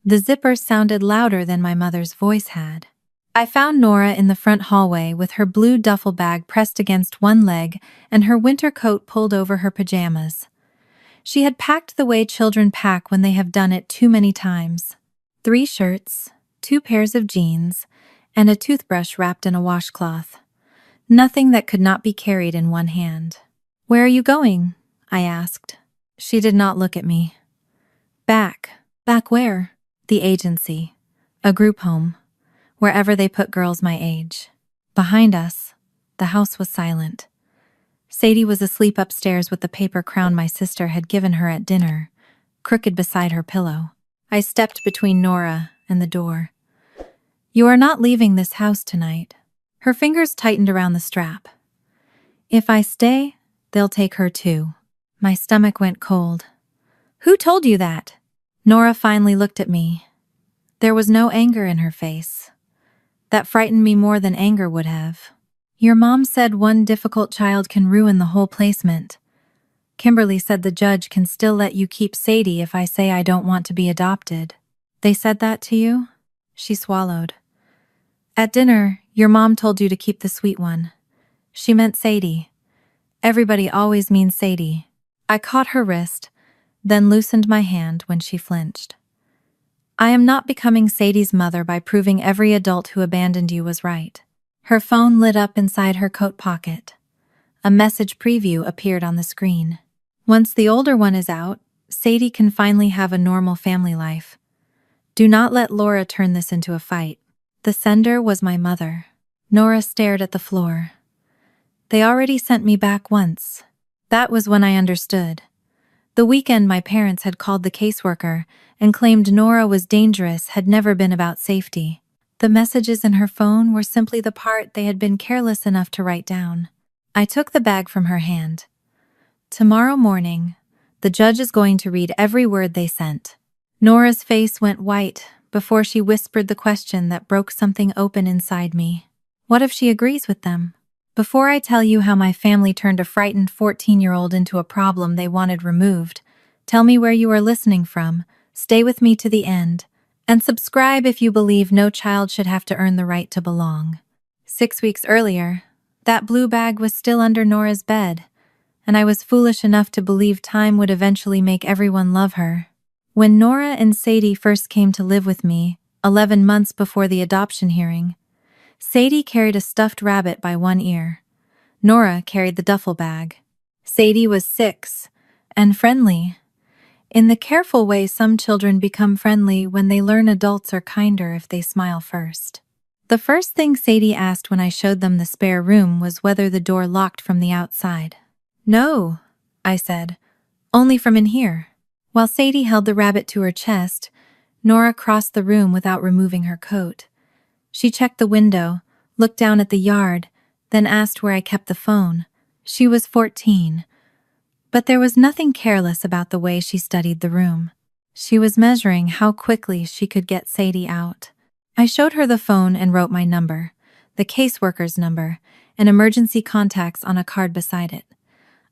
The zipper sounded louder than my mother's voice had. I found Nora in the front hallway with her blue duffel bag pressed against one leg and her winter coat pulled over her pajamas. She had packed the way children pack when they have done it too many times. 3 shirts, 2 pairs of jeans, and a toothbrush wrapped in a washcloth. Nothing that could not be carried in one hand. "Where are you going?" I asked. She did not look at me. Back. Back where?" "The agency. A group home. Wherever they put girls my age." Behind us, the house was silent. Sadie was asleep upstairs with the paper crown my sister had given her at dinner, crooked beside her pillow. I stepped between Nora and the door. "You are not leaving this house tonight." Her fingers tightened around the strap. "If I stay, they'll take her too." My stomach went cold. "Who told you that?" Nora finally looked at me. There was no anger in her face. That frightened me more than anger would have. "Your mom said one difficult child can ruin the whole placement. Kimberly said the judge can still let you keep Sadie if I say I don't want to be adopted." "They said that to you?" She swallowed. "At dinner, your mom told you to keep the sweet one. She meant Sadie. Everybody always means Sadie." I caught her wrist, then loosened my hand when she flinched. "I am not becoming Sadie's mother by proving every adult who abandoned you was right." Her phone lit up inside her coat pocket. A message preview appeared on the screen. "Once the older one is out, Sadie can finally have a normal family life. Do not let Laura turn this into a fight." The sender was my mother. Nora stared at the floor. "They already sent me back once." That was when I understood. The weekend my parents had called the caseworker and claimed Nora was dangerous had never been about safety. The messages in her phone were simply the part they had been careless enough to write down. I took the bag from her hand. "Tomorrow morning, the judge is going to read every word they sent." Nora's face went white before she whispered the question that broke something open inside me. "What if she agrees with them?" Before I tell you how my family turned a frightened 14-year-old into a problem they wanted removed, tell me where you are listening from, stay with me to the end, and subscribe if you believe no child should have to earn the right to belong. 6 weeks earlier, that blue bag was still under Nora's bed, and I was foolish enough to believe time would eventually make everyone love her. When Nora and Sadie first came to live with me, 11 months before the adoption hearing, Sadie carried a stuffed rabbit by one ear. Nora carried the duffel bag. Sadie was 6 and friendly. In the careful way some children become friendly when they learn adults are kinder if they smile first. The first thing Sadie asked when I showed them the spare room was whether the door locked from the outside. "No," I said, "only from in here." While Sadie held the rabbit to her chest, Nora crossed the room without removing her coat. She checked the window, looked down at the yard, then asked where I kept the phone. She was 14. But there was nothing careless about the way she studied the room. She was measuring how quickly she could get Sadie out. I showed her the phone and wrote my number, the caseworker's number, and emergency contacts on a card beside it.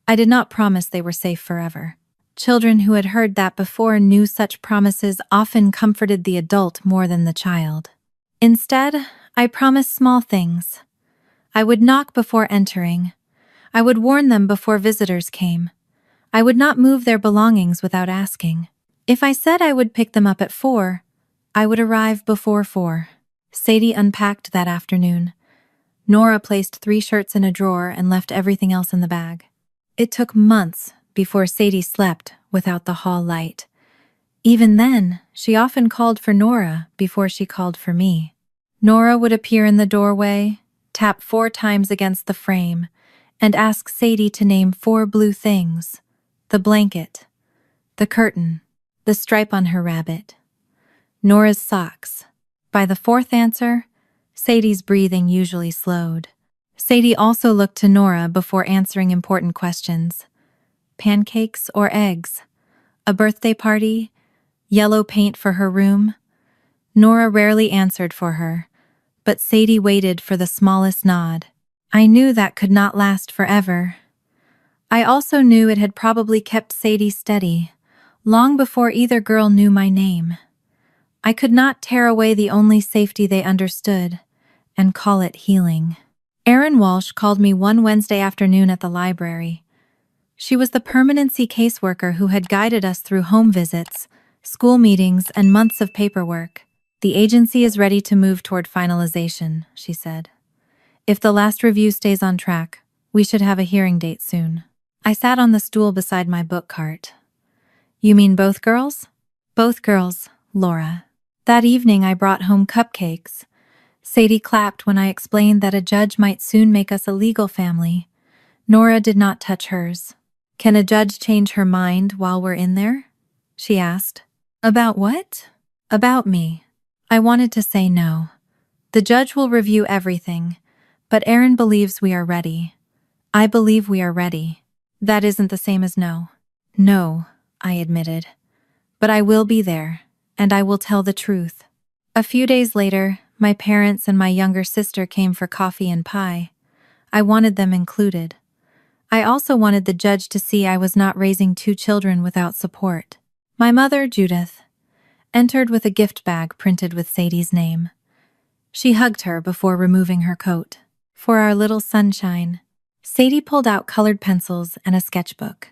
I did not promise they were safe forever. Children who had heard that before knew such promises often comforted the adult more than the child. Instead, I promised small things. I would knock before entering. I would warn them before visitors came. I would not move their belongings without asking. If I said I would pick them up at 4, I would arrive before 4. Sadie unpacked that afternoon. Nora placed 3 shirts in a drawer and left everything else in the bag. It took months before Sadie slept without the hall light. Even then, she often called for Nora before she called for me. Nora would appear in the doorway, tap 4 times against the frame, and ask Sadie to name 4 blue things: the blanket, the curtain, the stripe on her rabbit, Nora's socks. By the 4th answer, Sadie's breathing usually slowed. Sadie also looked to Nora before answering important questions. Pancakes or eggs? A birthday party? Yellow paint for her room? Nora rarely answered for her, but Sadie waited for the smallest nod. I knew that could not last forever. I also knew it had probably kept Sadie steady, long before either girl knew my name. I could not tear away the only safety they understood and call it healing. Erin Walsh called me one Wednesday afternoon at the library. She was the permanency caseworker who had guided us through home visits, school meetings, and months of paperwork. The agency is ready to move toward finalization, she said. If the last review stays on track, we should have a hearing date soon. I sat on the stool beside my book cart. You mean both girls? Both girls, Laura. That evening I brought home cupcakes. Sadie clapped when I explained that a judge might soon make us a legal family. Nora did not touch hers. Can a judge change her mind while we're in there? She asked. About what? About me. I wanted to say no. The judge will review everything, but Erin believes we are ready. I believe we are ready. That isn't the same as no. No, I admitted. But I will be there, and I will tell the truth. A few days later, my parents and my younger sister came for coffee and pie. I wanted them included. I also wanted the judge to see I was not raising two children without support. My mother, Judith, entered with a gift bag printed with Sadie's name. She hugged her before removing her coat. For our little sunshine. Sadie pulled out colored pencils and a sketchbook.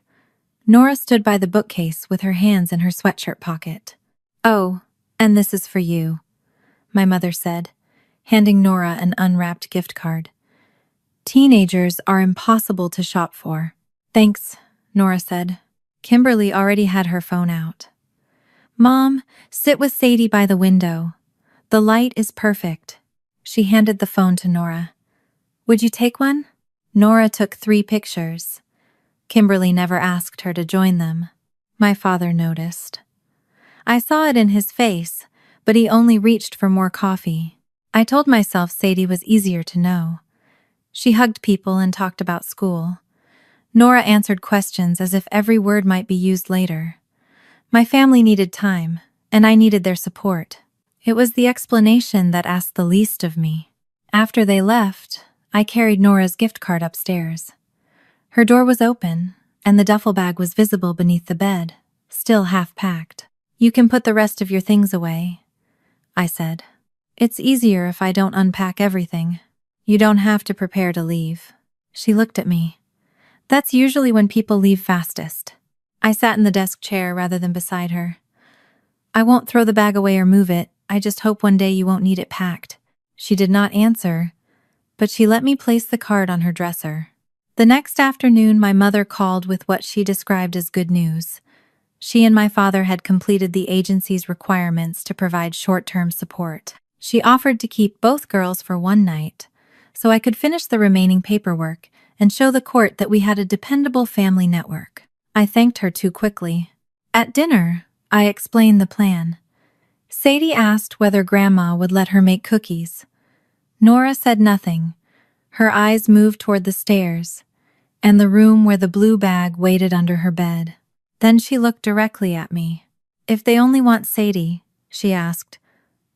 Nora stood by the bookcase with her hands in her sweatshirt pocket. Oh, and this is for you, my mother said, handing Nora an unwrapped gift card. Teenagers are impossible to shop for. Thanks, Nora said. Kimberly already had her phone out. Mom, sit with Sadie by the window. The light is perfect. She handed the phone to Nora. Would you take one? Nora took 3 pictures. Kimberly never asked her to join them. My father noticed. I saw it in his face, but he only reached for more coffee. I told myself Sadie was easier to know. She hugged people and talked about school. Nora answered questions as if every word might be used later. My family needed time, and I needed their support. It was the explanation that asked the least of me. After they left, I carried Nora's gift card upstairs. Her door was open, and the duffel bag was visible beneath the bed, still half-packed. You can put the rest of your things away, I said. It's easier if I don't unpack everything. You don't have to prepare to leave. She looked at me. That's usually when people leave fastest. I sat in the desk chair rather than beside her. I won't throw the bag away or move it. I just hope one day you won't need it packed. She did not answer, but she let me place the card on her dresser. The next afternoon, my mother called with what she described as good news. She and my father had completed the agency's requirements to provide short-term support. She offered to keep both girls for one night, so I could finish the remaining paperwork and show the court that we had a dependable family network. I thanked her too quickly. At dinner, I explained the plan. Sadie asked whether Grandma would let her make cookies. Nora said nothing. Her eyes moved toward the stairs and the room where the blue bag waited under her bed. Then she looked directly at me. If they only want Sadie, she asked,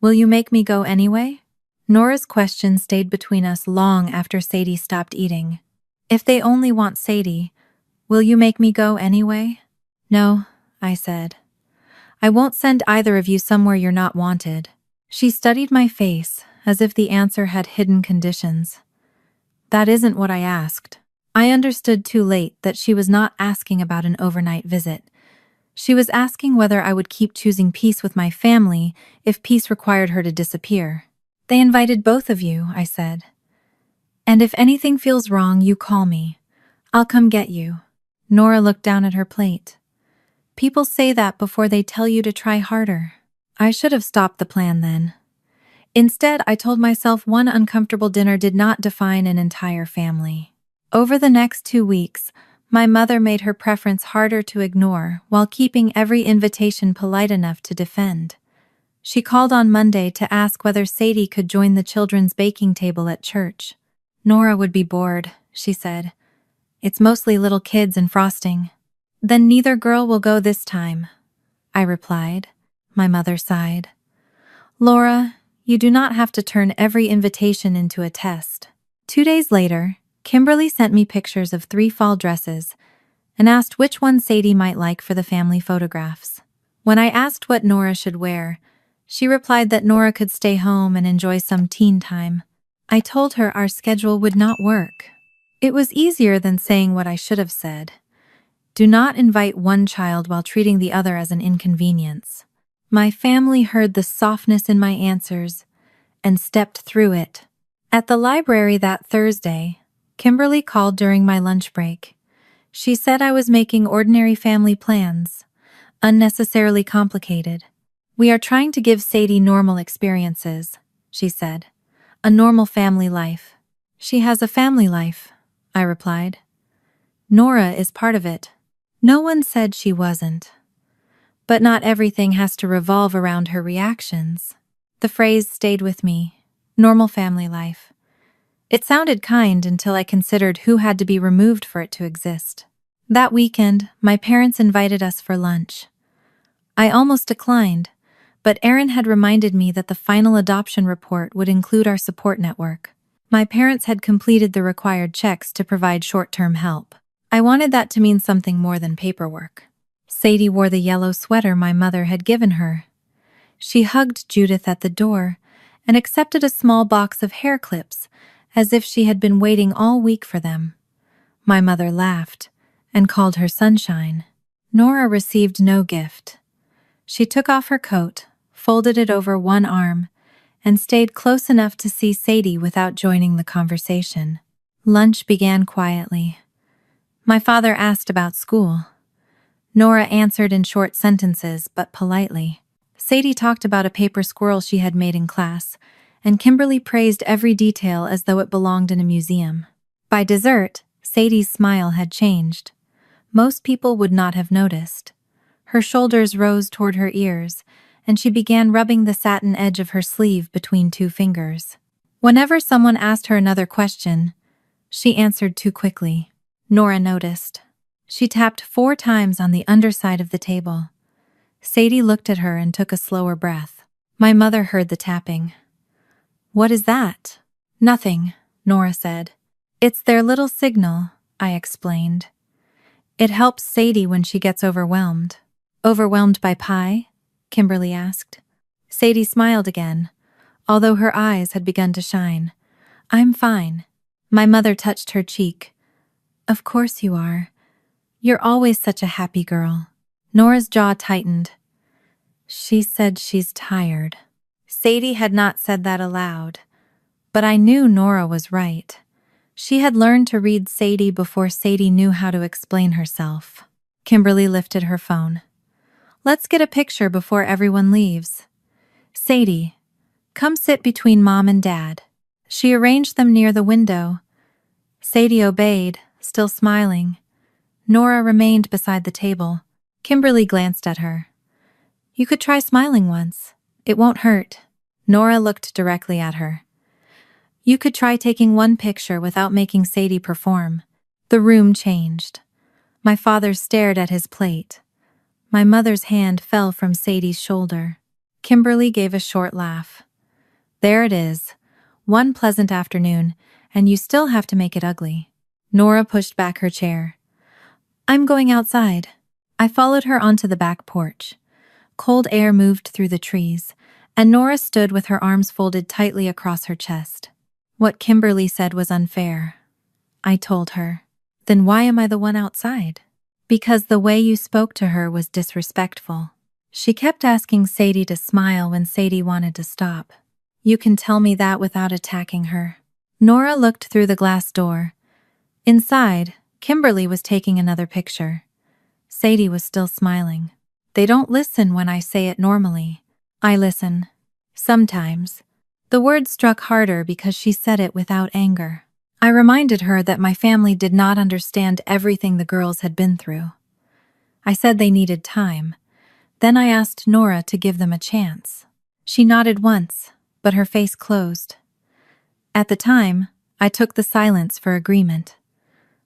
will you make me go anyway? Nora's question stayed between us long after Sadie stopped eating. If they only want Sadie, will you make me go anyway? No, I said. I won't send either of you somewhere you're not wanted. She studied my face as if the answer had hidden conditions. That isn't what I asked. I understood too late that she was not asking about an overnight visit. She was asking whether I would keep choosing peace with my family if peace required her to disappear. They invited both of you, I said. And if anything feels wrong, you call me. I'll come get you. Nora looked down at her plate. People say that before they tell you to try harder. I should have stopped the plan then. Instead, I told myself one uncomfortable dinner did not define an entire family. Over the next 2 weeks, my mother made her preference harder to ignore while keeping every invitation polite enough to defend. She called on Monday to ask whether Sadie could join the children's baking table at church. Nora would be bored, she said. It's mostly little kids and frosting. Then neither girl will go this time, I replied. My mother sighed. Laura, you do not have to turn every invitation into a test. 2 days later, Kimberly sent me pictures of 3 fall dresses and asked which one Sadie might like for the family photographs. When I asked what Nora should wear, She replied that Nora could stay home and enjoy some teen time. I told her our schedule would not work. It was easier than saying what I should have said. Do not invite one child while treating the other as an inconvenience. My family heard the softness in my answers and stepped through it. At the library that Thursday, Kimberly called during my lunch break. She said I was making ordinary family plans, unnecessarily complicated. We are trying to give Sadie normal experiences, she said. A normal family life. She has a family life, I replied. Nora is part of it. No one said she wasn't. But not everything has to revolve around her reactions. The phrase stayed with me. Normal family life. It sounded kind until I considered who had to be removed for it to exist. That weekend, my parents invited us for lunch. I almost declined, but Aaron had reminded me that the final adoption report would include our support network. My parents had completed the required checks to provide short-term help. I wanted that to mean something more than paperwork. Sadie wore the yellow sweater my mother had given her. She hugged Judith at the door and accepted a small box of hair clips as if she had been waiting all week for them. My mother laughed and called her sunshine. Nora received no gift. She took off her coat, folded it over one arm, and stayed close enough to see Sadie without joining the conversation. Lunch began quietly. My father asked about school. Nora answered in short sentences, but politely. Sadie talked about a paper squirrel she had made in class, and Kimberly praised every detail as though it belonged in a museum. By dessert, Sadie's smile had changed. Most people would not have noticed. Her shoulders rose toward her ears, and she began rubbing the satin edge of her sleeve between two fingers. Whenever someone asked her another question, she answered too quickly. Nora noticed. She tapped 4 times on the underside of the table. Sadie looked at her and took a slower breath. My mother heard the tapping. "What is that?" "Nothing," Nora said. "It's their little signal," I explained. "It helps Sadie when she gets overwhelmed." "Overwhelmed by pie?" Kimberly asked. Sadie smiled again, although her eyes had begun to shine. "I'm fine." My mother touched her cheek. "Of course you are. You're always such a happy girl." Nora's jaw tightened. She said she's tired. Sadie had not said that aloud, but I knew Nora was right. She had learned to read Sadie before Sadie knew how to explain herself. Kimberly lifted her phone. "Let's get a picture before everyone leaves. Sadie, come sit between Mom and Dad." She arranged them near the window. Sadie obeyed, still smiling. Nora remained beside the table. Kimberly glanced at her. "You could try smiling once. It won't hurt." Nora looked directly at her. "You could try taking one picture without making Sadie perform." The room changed. My father stared at his plate. My mother's hand fell from Sadie's shoulder. Kimberly gave a short laugh. "There it is. One pleasant afternoon, and you still have to make it ugly." Nora pushed back her chair. "I'm going outside." I followed her onto the back porch. Cold air moved through the trees, and Nora stood with her arms folded tightly across her chest. "What Kimberly said was unfair," I told her. "Then why am I the one outside?" "Because the way you spoke to her was disrespectful." She kept asking Sadie to smile when Sadie wanted to stop. "You can tell me that without attacking her." Nora looked through the glass door. Inside, Kimberly was taking another picture. Sadie was still smiling. "They don't listen when I say it normally." "I listen. Sometimes." The word struck harder because she said it without anger. I reminded her that my family did not understand everything the girls had been through. I said they needed time. Then I asked Nora to give them a chance. She nodded once, but her face closed. At the time, I took the silence for agreement.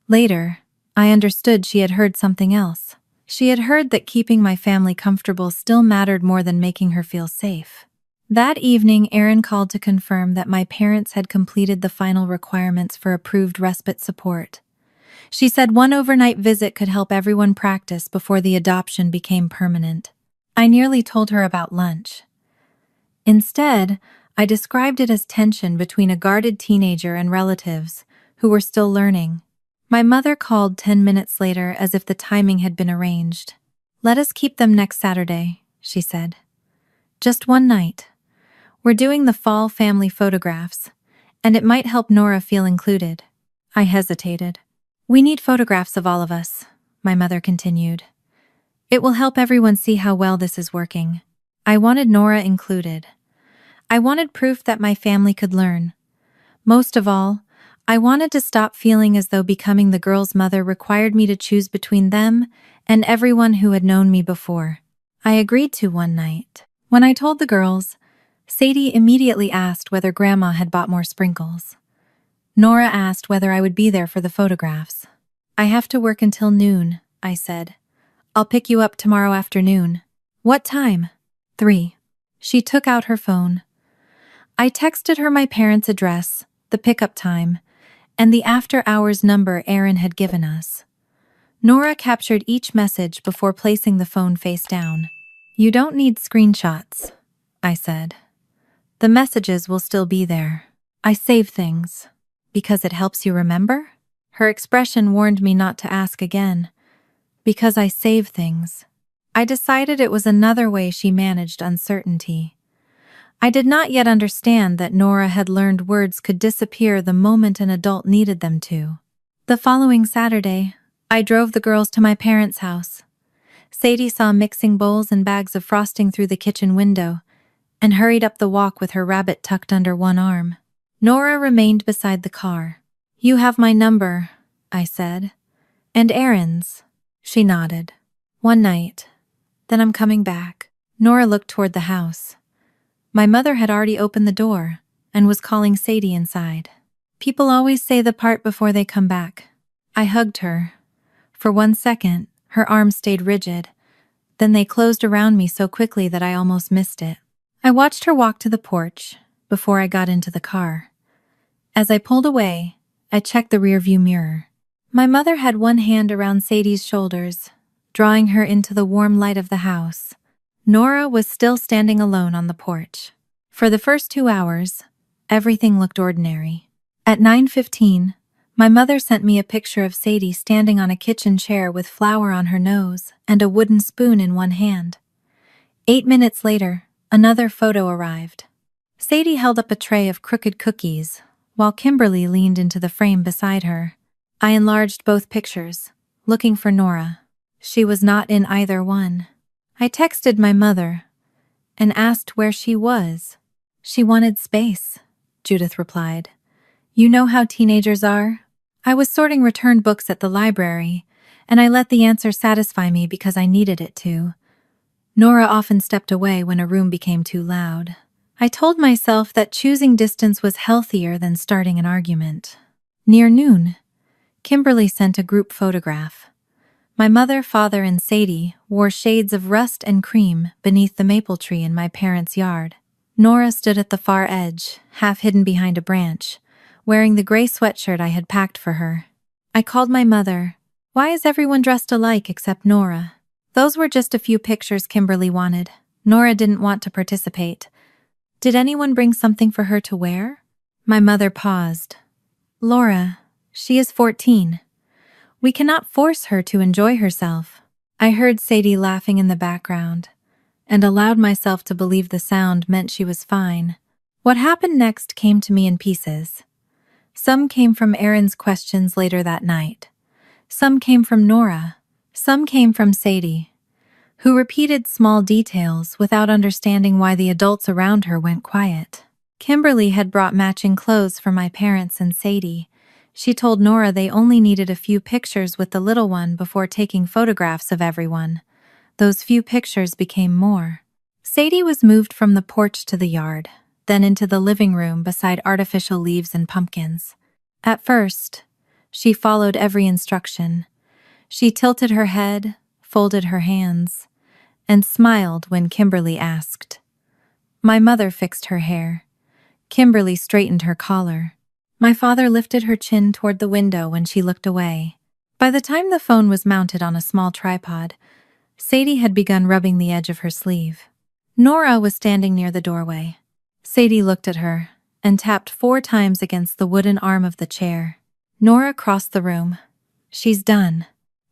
Later, I understood she had heard something else. She had heard that keeping my family comfortable still mattered more than making her feel safe. That evening, Aaron called to confirm that my parents had completed the final requirements for approved respite support. She said one overnight visit could help everyone practice before the adoption became permanent. I nearly told her about lunch. Instead, I described it as tension between a guarded teenager and relatives who were still learning. My mother called 10 minutes later as if the timing had been arranged. "Let us keep them next Saturday," she said. "Just one night. We're doing the fall family photographs, and it might help Nora feel included." I hesitated. "We need photographs of all of us," my mother continued. "It will help everyone see how well this is working." I wanted Nora included. I wanted proof that my family could learn. Most of all, I wanted to stop feeling as though becoming the girl's mother required me to choose between them and everyone who had known me before. I agreed to one night. When I told the girls, Sadie immediately asked whether Grandma had bought more sprinkles. Nora asked whether I would be there for the photographs. "I have to work until noon," I said. "I'll pick you up tomorrow afternoon." "What time?" 3. She took out her phone. I texted her my parents' address, the pickup time, and the after-hours number Aaron had given us. Nora captured each message before placing the phone face down. "You don't need screenshots," I said. "The messages will still be there. I save things." "Because it helps you remember?" Her expression warned me not to ask again. "Because I save things." I decided it was another way she managed uncertainty. I did not yet understand that Nora had learned words could disappear the moment an adult needed them to. The following Saturday, I drove the girls to my parents' house. Sadie saw mixing bowls and bags of frosting through the kitchen window and hurried up the walk with her rabbit tucked under one arm. Nora remained beside the car. "You have my number," I said. "And Aaron's." She nodded. "One night. Then I'm coming back." Nora looked toward the house. My mother had already opened the door and was calling Sadie inside. "People always say the part before they come back." I hugged her. For 1 second, her arms stayed rigid. Then they closed around me so quickly that I almost missed it. I watched her walk to the porch before I got into the car. As I pulled away, I checked the rearview mirror. My mother had one hand around Sadie's shoulders, drawing her into the warm light of the house. Nora was still standing alone on the porch. For the first 2 hours, everything looked ordinary. At 9:15, my mother sent me a picture of Sadie standing on a kitchen chair with flour on her nose and a wooden spoon in one hand. 8 minutes later, another photo arrived. Sadie held up a tray of crooked cookies, while Kimberly leaned into the frame beside her. I enlarged both pictures, looking for Nora. She was not in either one. I texted my mother and asked where she was. "She wanted space," Judith replied. "You know how teenagers are?" I was sorting returned books at the library, and I let the answer satisfy me because I needed it to. Nora often stepped away when a room became too loud. I told myself that choosing distance was healthier than starting an argument. Near noon, Kimberly sent a group photograph. My mother, father, and Sadie wore shades of rust and cream beneath the maple tree in my parents' yard. Nora stood at the far edge, half hidden behind a branch, wearing the gray sweatshirt I had packed for her. I called my mother. "Why is everyone dressed alike except Nora?" "Those were just a few pictures Kimberly wanted. Nora didn't want to participate." "Did anyone bring something for her to wear?" My mother paused. "Laura, she is 14. We cannot force her to enjoy herself." I heard Sadie laughing in the background, and allowed myself to believe the sound meant she was fine. What happened next came to me in pieces. Some came from Aaron's questions later that night. Some came from Nora. Some came from Sadie, who repeated small details without understanding why the adults around her went quiet. Kimberly had brought matching clothes for my parents and Sadie. She told Nora they only needed a few pictures with the little one before taking photographs of everyone. Those few pictures became more. Sadie was moved from the porch to the yard, then into the living room beside artificial leaves and pumpkins. At first, she followed every instruction. She tilted her head, folded her hands, and smiled when Kimberly asked. My mother fixed her hair. Kimberly straightened her collar. My father lifted her chin toward the window when she looked away. By the time the phone was mounted on a small tripod, Sadie had begun rubbing the edge of her sleeve. Nora was standing near the doorway. Sadie looked at her and tapped 4 times against the wooden arm of the chair. Nora crossed the room. She's done.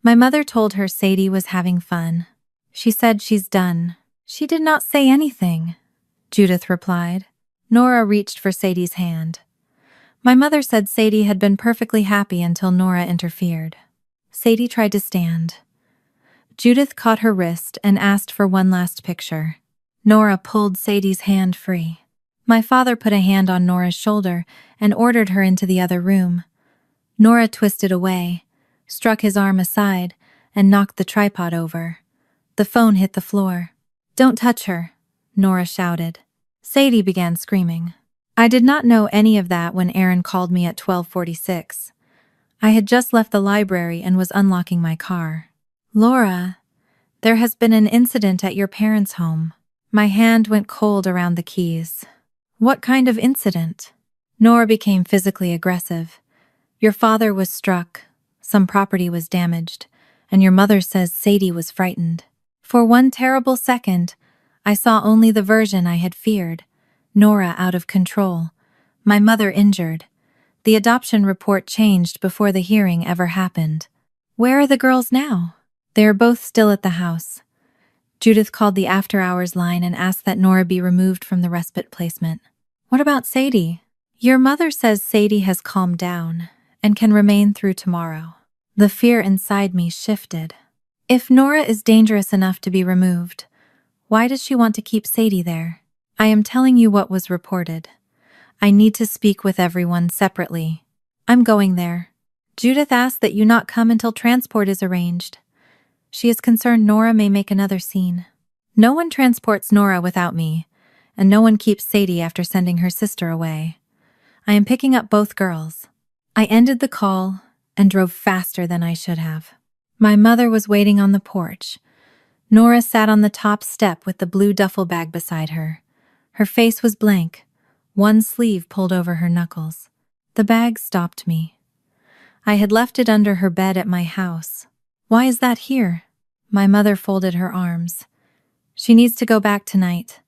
My mother told her Sadie was having fun. She said she's done. She did not say anything, Judith replied. Nora reached for Sadie's hand. My mother said Sadie had been perfectly happy until Nora interfered. Sadie tried to stand. Judith caught her wrist and asked for one last picture. Nora pulled Sadie's hand free. My father put a hand on Nora's shoulder and ordered her into the other room. Nora twisted away, struck his arm aside, and knocked the tripod over. The phone hit the floor. "Don't touch her," Nora shouted. Sadie began screaming. I did not know any of that when Aaron called me at 12:46. I had just left the library and was unlocking my car. "Laura, there has been an incident at your parents' home." My hand went cold around the keys. "What kind of incident?" Nora became physically aggressive. "Your father was struck, some property was damaged, and your mother says Sadie was frightened." For one terrible second, I saw only the version I had feared. Nora out of control. My mother injured. The adoption report changed before the hearing ever happened. "Where are the girls now?" "They are both still at the house." Judith called the after-hours line and asked that Nora be removed from the respite placement. "What about Sadie?" "Your mother says Sadie has calmed down and can remain through tomorrow." The fear inside me shifted. If Nora is dangerous enough to be removed, why does she want to keep Sadie there? I am telling you what was reported. I need to speak with everyone separately. I'm going there. Judith asked that you not come until transport is arranged. She is concerned Nora may make another scene. No one transports Nora without me, and no one keeps Sadie after sending her sister away. I am picking up both girls. I ended the call and drove faster than I should have. My mother was waiting on the porch. Nora sat on the top step with the blue duffel bag beside her. Her face was blank, one sleeve pulled over her knuckles. The bag stopped me. I had left it under her bed at my house. "Why is that here?" My mother folded her arms. "She needs to go back tonight."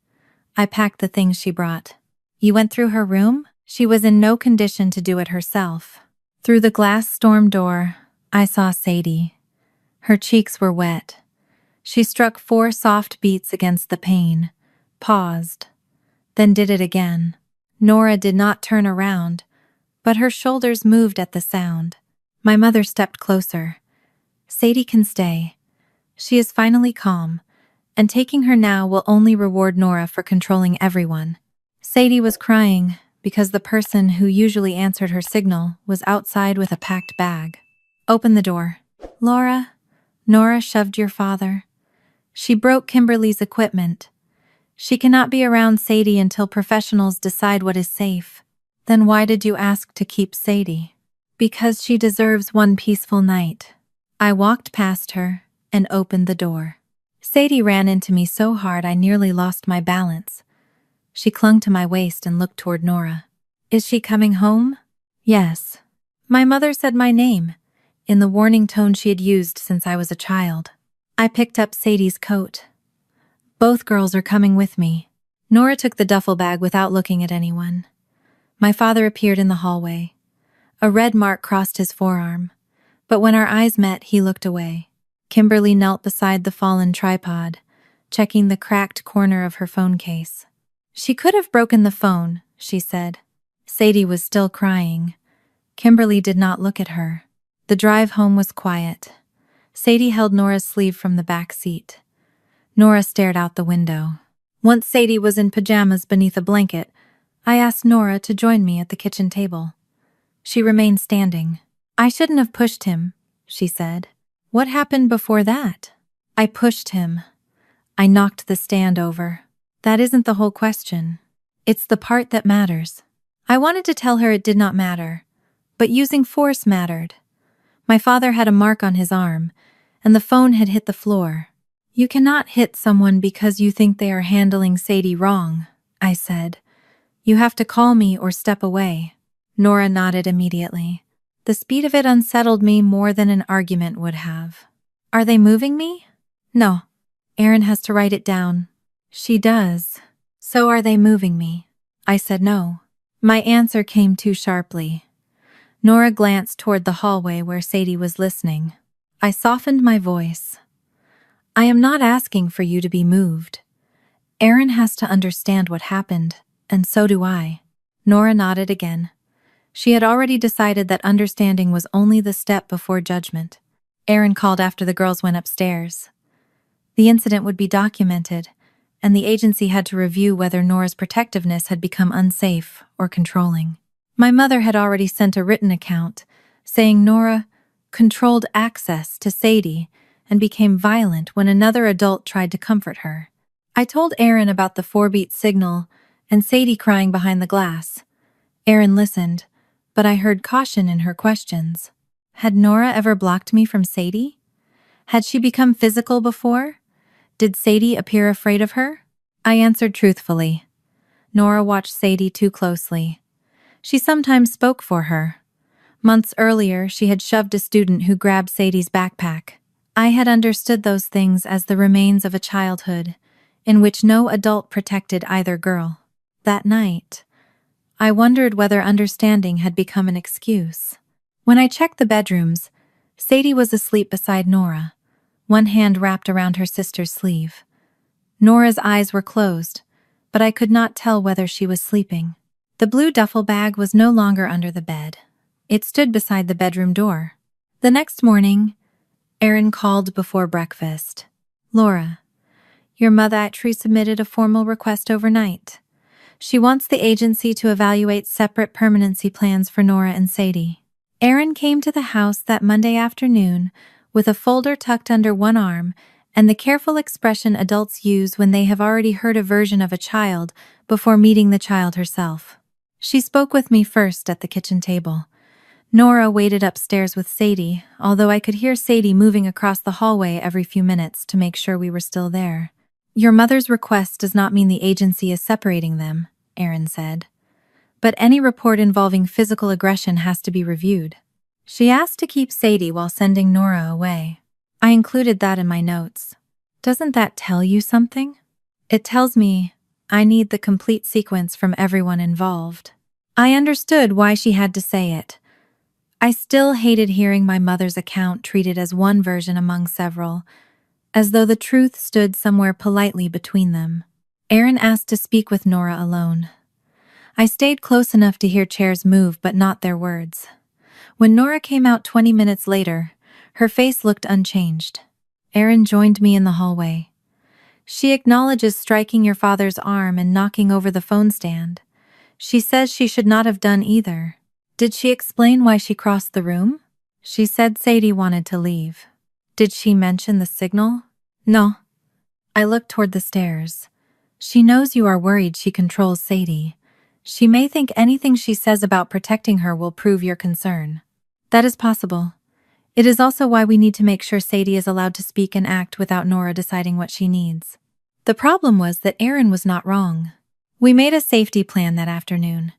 I packed the things she brought. "You went through her room?" She was in no condition to do it herself. Through the glass storm door, I saw Sadie. Her cheeks were wet. She struck 4 soft beats against the pane, paused, then did it again. Nora did not turn around, but her shoulders moved at the sound. My mother stepped closer. "Sadie can stay. She is finally calm, and taking her now will only reward Nora for controlling everyone." Sadie was crying because the person who usually answered her signal was outside with a packed bag. "Open the door." "Laura," Nora shoved your father. "She broke Kimberly's equipment. She cannot be around Sadie until professionals decide what is safe." "Then why did you ask to keep Sadie?" "Because she deserves one peaceful night." I walked past her and opened the door. Sadie ran into me so hard I nearly lost my balance. She clung to my waist and looked toward Nora. "Is she coming home?" "Yes." My mother said my name, in the warning tone she had used since I was a child. I picked up Sadie's coat. "Both girls are coming with me." Nora took the duffel bag without looking at anyone. My father appeared in the hallway. A red mark crossed his forearm, but when our eyes met, he looked away. Kimberly knelt beside the fallen tripod, checking the cracked corner of her phone case. "She could have broken the phone," she said. Sadie was still crying. Kimberly did not look at her. The drive home was quiet. Sadie held Nora's sleeve from the back seat. Nora stared out the window. Once Sadie was in pajamas beneath a blanket, I asked Nora to join me at the kitchen table. She remained standing. "I shouldn't have pushed him," she said. "What happened before that?" "I pushed him. I knocked the stand over." "That isn't the whole question. It's the part that matters." I wanted to tell her it did not matter, but using force mattered. My father had a mark on his arm, and the phone had hit the floor. "You cannot hit someone because you think they are handling Sadie wrong," I said. "You have to call me or step away." Nora nodded immediately. The speed of it unsettled me more than an argument would have. "Are they moving me?" "No. Aaron has to write it down." "She does. So are they moving me?" I said no. My answer came too sharply. Nora glanced toward the hallway where Sadie was listening. I softened my voice. I am not asking for you to be moved. Aaron has to understand what happened, and so do I. Nora nodded again. She had already decided that understanding was only the step before judgment. Aaron called after the girls went upstairs. The incident would be documented, and the agency had to review whether Nora's protectiveness had become unsafe or controlling. My mother had already sent a written account, saying Nora controlled access to Sadie and became violent when another adult tried to comfort her. I told Aaron about the 4-beat signal and Sadie crying behind the glass. Aaron listened, but I heard caution in her questions. Had Nora ever blocked me from Sadie? Had she become physical before? Did Sadie appear afraid of her? I answered truthfully. Nora watched Sadie too closely. She sometimes spoke for her. Months earlier, she had shoved a student who grabbed Sadie's backpack. I had understood those things as the remains of a childhood, in which no adult protected either girl. That night, I wondered whether understanding had become an excuse. When I checked the bedrooms, Sadie was asleep beside Nora, one hand wrapped around her sister's sleeve. Nora's eyes were closed, but I could not tell whether she was sleeping. The blue duffel bag was no longer under the bed. It stood beside the bedroom door. The next morning, Aaron called before breakfast. Laura, your mother actually submitted a formal request overnight. She wants the agency to evaluate separate permanency plans for Nora and Sadie. Aaron came to the house that Monday afternoon with a folder tucked under one arm and the careful expression adults use when they have already heard a version of a child before meeting the child herself. She spoke with me first at the kitchen table. Nora waited upstairs with Sadie, although I could hear Sadie moving across the hallway every few minutes to make sure we were still there. Your mother's request does not mean the agency is separating them, Aaron said. But any report involving physical aggression has to be reviewed. She asked to keep Sadie while sending Nora away. I included that in my notes. Doesn't that tell you something? It tells me I need the complete sequence from everyone involved. I understood why she had to say it. I still hated hearing my mother's account treated as one version among several, as though the truth stood somewhere politely between them. Aaron asked to speak with Nora alone. I stayed close enough to hear chairs move but not their words. When Nora came out 20 minutes later, her face looked unchanged. Aaron joined me in the hallway. She acknowledges striking your father's arm and knocking over the phone stand. She says she should not have done either. Did she explain why she crossed the room? She said Sadie wanted to leave. Did she mention the signal? No. I looked toward the stairs. She knows you are worried she controls Sadie. She may think anything she says about protecting her will prove your concern. That is possible. It is also why we need to make sure Sadie is allowed to speak and act without Nora deciding what she needs. The problem was that Aaron was not wrong. We made a safety plan that afternoon.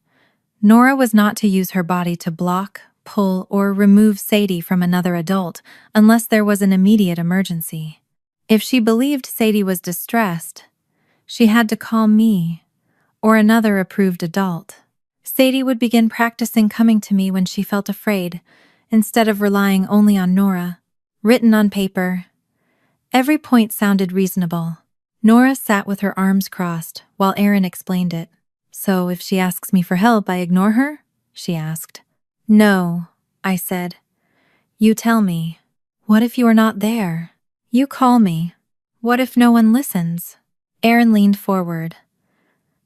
Nora was not to use her body to block, pull, or remove Sadie from another adult unless there was an immediate emergency. If she believed Sadie was distressed, she had to call me or another approved adult. Sadie would begin practicing coming to me when she felt afraid, instead of relying only on Nora. Written on paper. Every point sounded reasonable. Nora sat with her arms crossed while Aaron explained it. So if she asks me for help, I ignore her? She asked. No, I said. You tell me. What if you are not there? You call me. What if no one listens? Aaron leaned forward.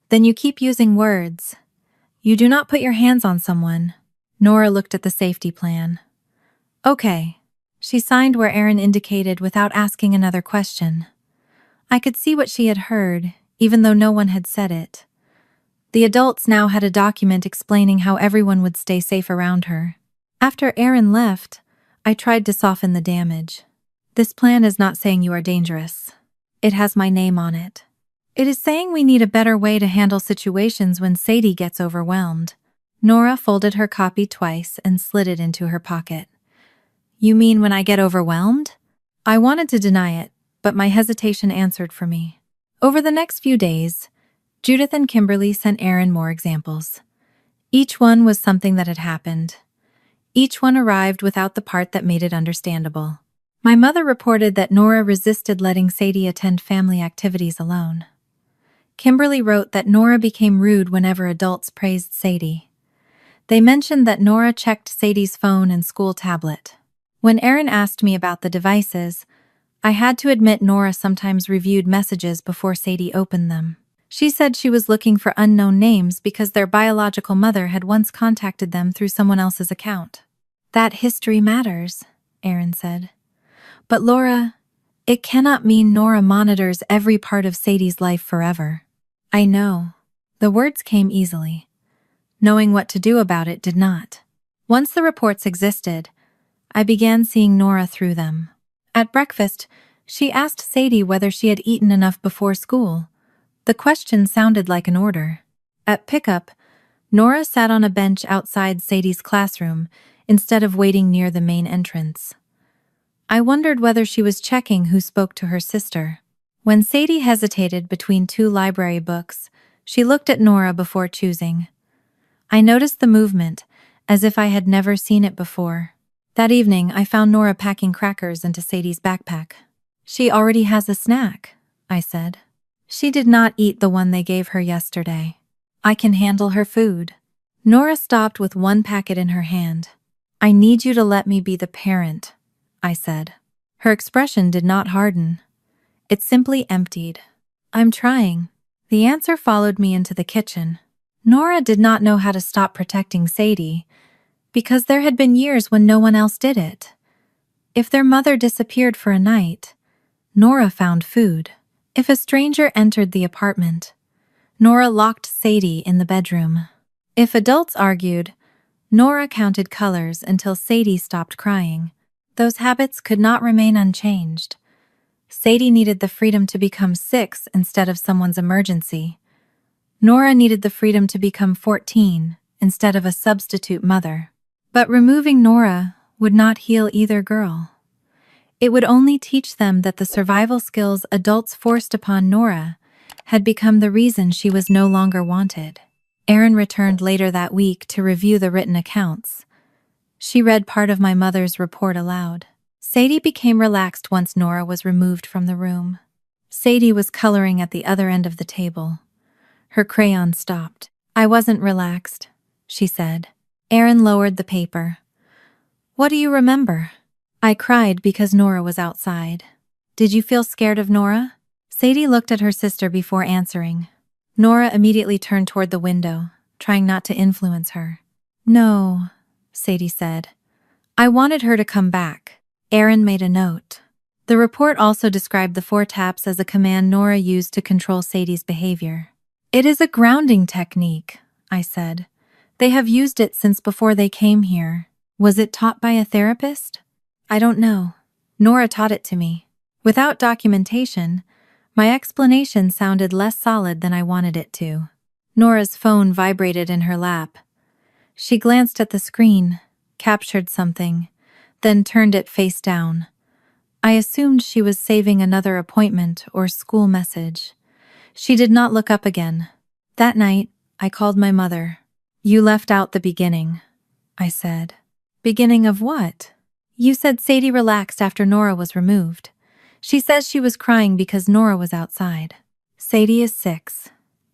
Then you keep using words. You do not put your hands on someone. Nora looked at the safety plan. Okay. She signed where Aaron indicated without asking another question. I could see what she had heard, even though no one had said it. The adults now had a document explaining how everyone would stay safe around her. After Aaron left, I tried to soften the damage. This plan is not saying you are dangerous. It has my name on it. It is saying we need a better way to handle situations when Sadie gets overwhelmed. Nora folded her copy twice and slid it into her pocket. You mean when I get overwhelmed? I wanted to deny it, but my hesitation answered for me. Over the next few days, Judith and Kimberly sent Aaron more examples. Each one was something that had happened. Each one arrived without the part that made it understandable. My mother reported that Nora resisted letting Sadie attend family activities alone. Kimberly wrote that Nora became rude whenever adults praised Sadie. They mentioned that Nora checked Sadie's phone and school tablet. When Aaron asked me about the devices, I had to admit Nora sometimes reviewed messages before Sadie opened them. She said she was looking for unknown names because their biological mother had once contacted them through someone else's account. That history matters, Aaron said. But Laura, it cannot mean Nora monitors every part of Sadie's life forever. I know. The words came easily. Knowing what to do about it did not. Once the reports existed, I began seeing Nora through them. At breakfast, she asked Sadie whether she had eaten enough before school. The question sounded like an order. At pickup, Nora sat on a bench outside Sadie's classroom instead of waiting near the main entrance. I wondered whether she was checking who spoke to her sister. When Sadie hesitated between two library books, she looked at Nora before choosing. I noticed the movement, as if I had never seen it before. That evening, I found Nora packing crackers into Sadie's backpack. She already has a snack, I said. She did not eat the one they gave her yesterday. I can handle her food. Nora stopped with one packet in her hand. I need you to let me be the parent, I said. Her expression did not harden. It simply emptied. I'm trying. The answer followed me into the kitchen. Nora did not know how to stop protecting Sadie, because there had been years when no one else did it. If their mother disappeared for a night, Nora found food. If a stranger entered the apartment, Nora locked Sadie in the bedroom. If adults argued, Nora counted colors until Sadie stopped crying. Those habits could not remain unchanged. Sadie needed the freedom to become 6 instead of someone's emergency. Nora needed the freedom to become 14 instead of a substitute mother. But removing Nora would not heal either girl. It would only teach them that the survival skills adults forced upon Nora had become the reason she was no longer wanted. Aaron returned later that week to review the written accounts. She read part of my mother's report aloud. Sadie became relaxed once Nora was removed from the room. Sadie was coloring at the other end of the table. Her crayon stopped. I wasn't relaxed, she said. Aaron lowered the paper. What do you remember? I cried because Nora was outside. Did you feel scared of Nora? Sadie looked at her sister before answering. Nora immediately turned toward the window, trying not to influence her. No, Sadie said. I wanted her to come back. Aaron made a note. The report also described the 4 taps as a command Nora used to control Sadie's behavior. It is a grounding technique, I said. They have used it since before they came here. Was it taught by a therapist? I don't know. Nora taught it to me. Without documentation, my explanation sounded less solid than I wanted it to. Nora's phone vibrated in her lap. She glanced at the screen, captured something, then turned it face down. I assumed she was saving another appointment or school message. She did not look up again. That night, I called my mother. You left out the beginning, I said. Beginning of what? You said Sadie relaxed after Nora was removed. She says she was crying because Nora was outside. Sadie is 6.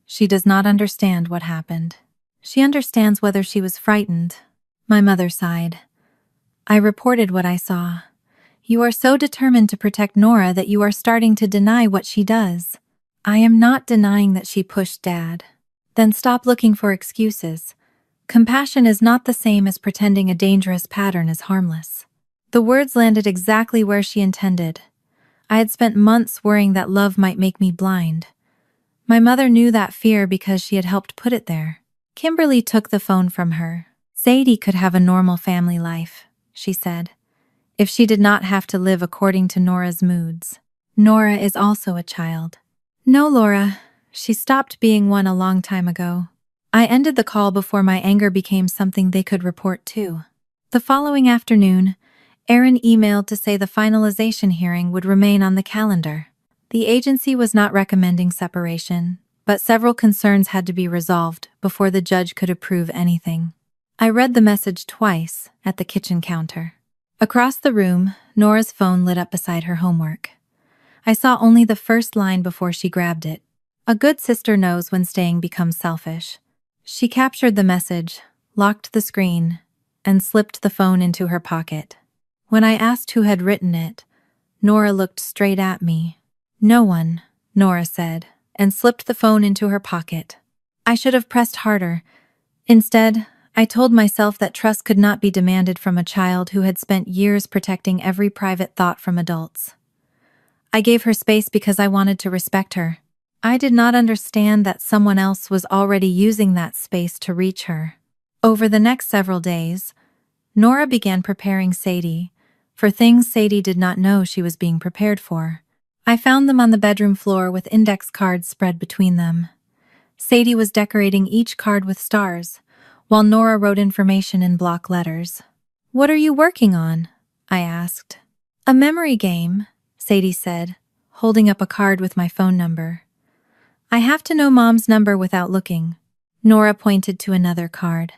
She does not understand what happened. She understands whether she was frightened. My mother sighed. I reported what I saw. You are so determined to protect Nora that you are starting to deny what she does. I am not denying that she pushed Dad. Then stop looking for excuses. Compassion is not the same as pretending a dangerous pattern is harmless. The words landed exactly where she intended. I had spent months worrying that love might make me blind. My mother knew that fear because she had helped put it there. Kimberly took the phone from her. Sadie could have a normal family life, she said, if she did not have to live according to Nora's moods. Nora is also a child. No, Laura, she stopped being one a long time ago. I ended the call before my anger became something they could report to. The following afternoon, Aaron emailed to say the finalization hearing would remain on the calendar. The agency was not recommending separation, but several concerns had to be resolved before the judge could approve anything. I read the message twice at the kitchen counter. Across the room, Nora's phone lit up beside her homework. I saw only the first line before she grabbed it. A good sister knows when staying becomes selfish. She captured the message, locked the screen, and slipped the phone into her pocket. When I asked who had written it, Nora looked straight at me. "No one," Nora said, and slipped the phone into her pocket. I should have pressed harder. Instead, I told myself that trust could not be demanded from a child who had spent years protecting every private thought from adults. I gave her space because I wanted to respect her. I did not understand that someone else was already using that space to reach her. Over the next several days, Nora began preparing Sadie for things Sadie did not know she was being prepared for. I found them on the bedroom floor with index cards spread between them. Sadie was decorating each card with stars, while Nora wrote information in block letters. "What are you working on?" I asked. "A memory game," Sadie said, holding up a card with my phone number. "I have to know Mom's number without looking." Nora pointed to another card.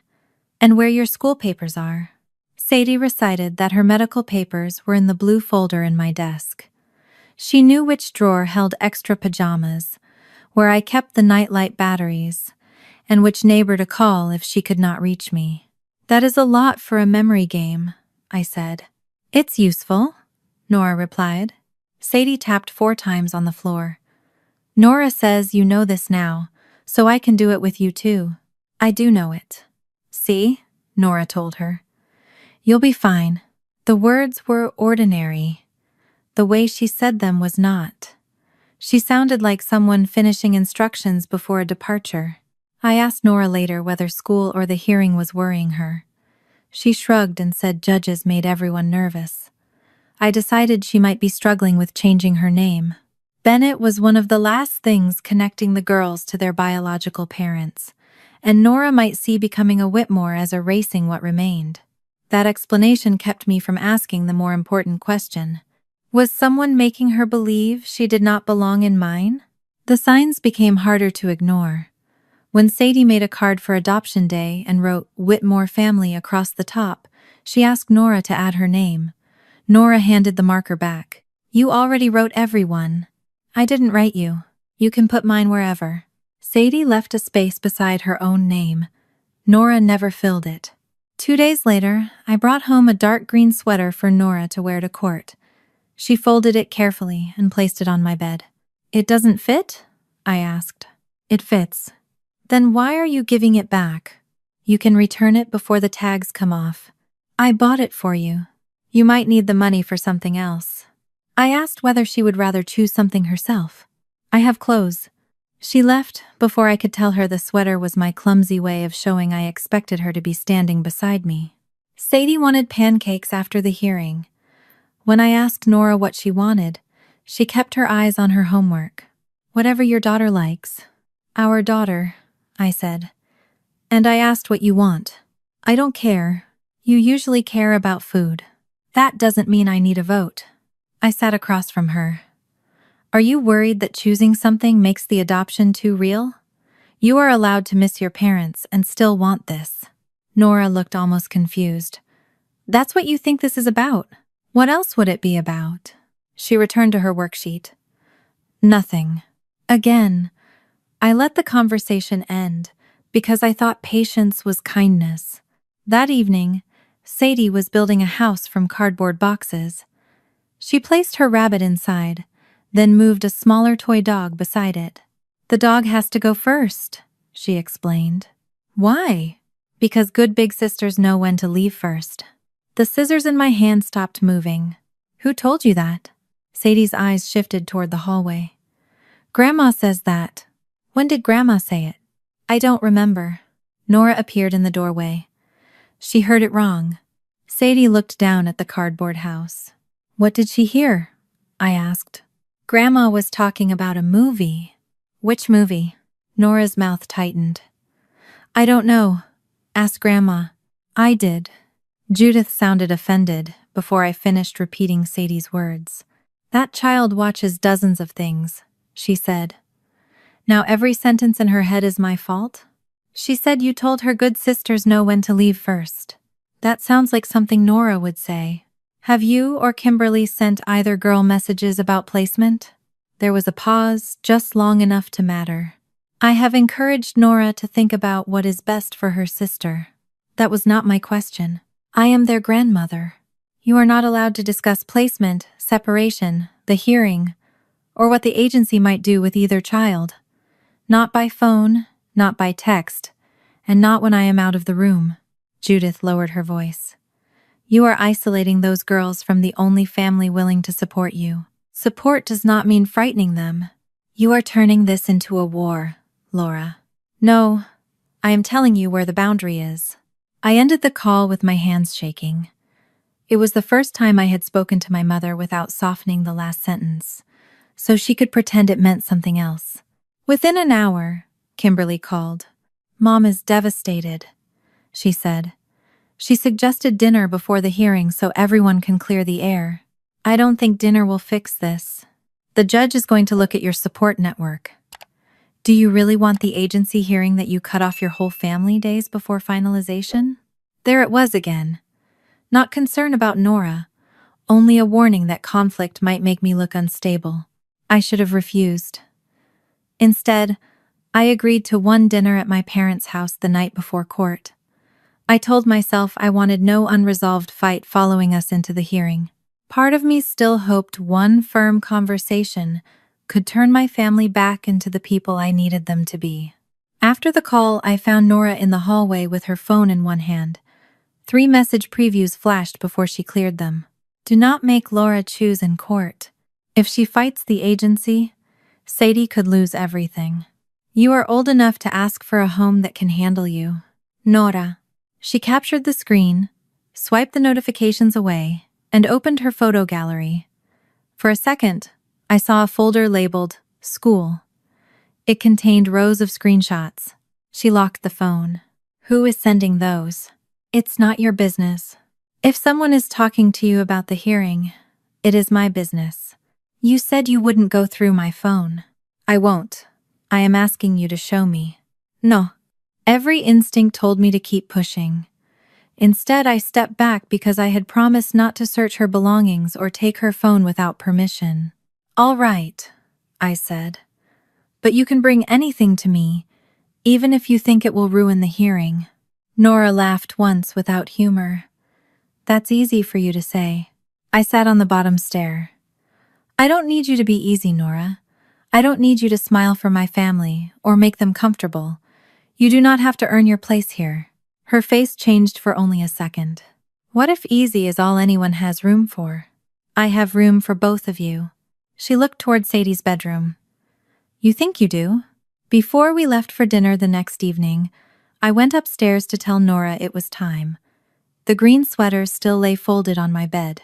"And where your school papers are." Sadie recited that her medical papers were in the blue folder in my desk. She knew which drawer held extra pajamas, where I kept the nightlight batteries, and which neighbor to call if she could not reach me. "That is a lot for a memory game," I said. "It's useful," Nora replied. Sadie tapped 4 times on the floor. "Nora says you know this now, so I can do it with you too." "I do know it." "See?" Nora told her. "You'll be fine." The words were ordinary. The way she said them was not. She sounded like someone finishing instructions before a departure. I asked Nora later whether school or the hearing was worrying her. She shrugged and said judges made everyone nervous. I decided she might be struggling with changing her name. Bennett was one of the last things connecting the girls to their biological parents, and Nora might see becoming a Whitmore as erasing what remained. That explanation kept me from asking the more important question. Was someone making her believe she did not belong in mine? The signs became harder to ignore. When Sadie made a card for adoption day and wrote Whitmore family across the top, she asked Nora to add her name. Nora handed the marker back. "You already wrote everyone." "I didn't write you. You can put mine wherever." Sadie left a space beside her own name. Nora never filled it. 2 days later, I brought home a dark green sweater for Nora to wear to court. She folded it carefully and placed it on my bed. "It doesn't fit?" I asked. "It fits." "Then why are you giving it back?" "You can return it before the tags come off." "I bought it for you. You might need the money for something else." I asked whether she would rather choose something herself. "I have clothes." She left before I could tell her the sweater was my clumsy way of showing I expected her to be standing beside me. Sadie wanted pancakes after the hearing. When I asked Nora what she wanted, she kept her eyes on her homework. "Whatever your daughter likes." "Our daughter," I said. "And I asked what you want." "I don't care. You usually care about food." "That doesn't mean I need a vote." I sat across from her. "Are you worried that choosing something makes the adoption too real? You are allowed to miss your parents and still want this." Nora looked almost confused. "That's what you think this is about? What else would it be about?" She returned to her worksheet. "Nothing." Again, I let the conversation end because I thought patience was kindness. That evening, Sadie was building a house from cardboard boxes. She placed her rabbit inside, then moved a smaller toy dog beside it. "The dog has to go first," she explained. "Why?" "Because good big sisters know when to leave first." The scissors in my hand stopped moving. "Who told you that?" Sadie's eyes shifted toward the hallway. "Grandma says that." "When did Grandma say it?" "I don't remember." Nora appeared in the doorway. She heard it wrong. Sadie looked down at the cardboard house. "What did she hear?" I asked. "Grandma was talking about a movie." "Which movie?" Nora's mouth tightened. "I don't know. Ask Grandma." I did. Judith sounded offended before I finished repeating Sadie's words. "That child watches dozens of things," she said. Now every sentence in her head is my fault? She said you told her good sisters know when to leave first. That sounds like something Nora would say. Have you or Kimberly sent either girl messages about placement? There was a pause, just long enough to matter. I have encouraged Nora to think about what is best for her sister. That was not my question. I am their grandmother. You are not allowed to discuss placement, separation, the hearing, or what the agency might do with either child. Not by phone, not by text, and not when I am out of the room. Judith lowered her voice. You are isolating those girls from the only family willing to support you. Support does not mean frightening them. You are turning this into a war, Laura. No, I am telling you where the boundary is. I ended the call with my hands shaking. It was the first time I had spoken to my mother without softening the last sentence, so she could pretend it meant something else. Within an hour, Kimberly called. Mom is devastated, she said. She suggested dinner before the hearing so everyone can clear the air. I don't think dinner will fix this. The judge is going to look at your support network. Do you really want the agency hearing that you cut off your whole family days before finalization? There it was again. Not concern about Nora, only a warning that conflict might make me look unstable. I should have refused. Instead, I agreed to one dinner at my parents' house the night before court. I told myself I wanted no unresolved fight following us into the hearing. Part of me still hoped one firm conversation could turn my family back into the people I needed them to be. After the call, I found Nora in the hallway with her phone in one hand. 3 message previews flashed before she cleared them. Do not make Laura choose in court. If she fights the agency, Sadie could lose everything. You are old enough to ask for a home that can handle you. Nora. She captured the screen, swiped the notifications away, and opened her photo gallery. For a second, I saw a folder labeled School. It contained rows of screenshots. She locked the phone. Who is sending those? It's not your business. If someone is talking to you about the hearing, it is my business. You said you wouldn't go through my phone. I won't. I am asking you to show me. No. Every instinct told me to keep pushing. Instead, I stepped back because I had promised not to search her belongings or take her phone without permission. All right, I said. But you can bring anything to me, even if you think it will ruin the hearing. Nora laughed once without humor. That's easy for you to say. I sat on the bottom stair. I don't need you to be easy, Nora. I don't need you to smile for my family or make them comfortable. You do not have to earn your place here. Her face changed for only a second. What if easy is all anyone has room for? I have room for both of you. She looked toward Sadie's bedroom. You think you do? Before we left for dinner the next evening, I went upstairs to tell Nora it was time. The green sweater still lay folded on my bed.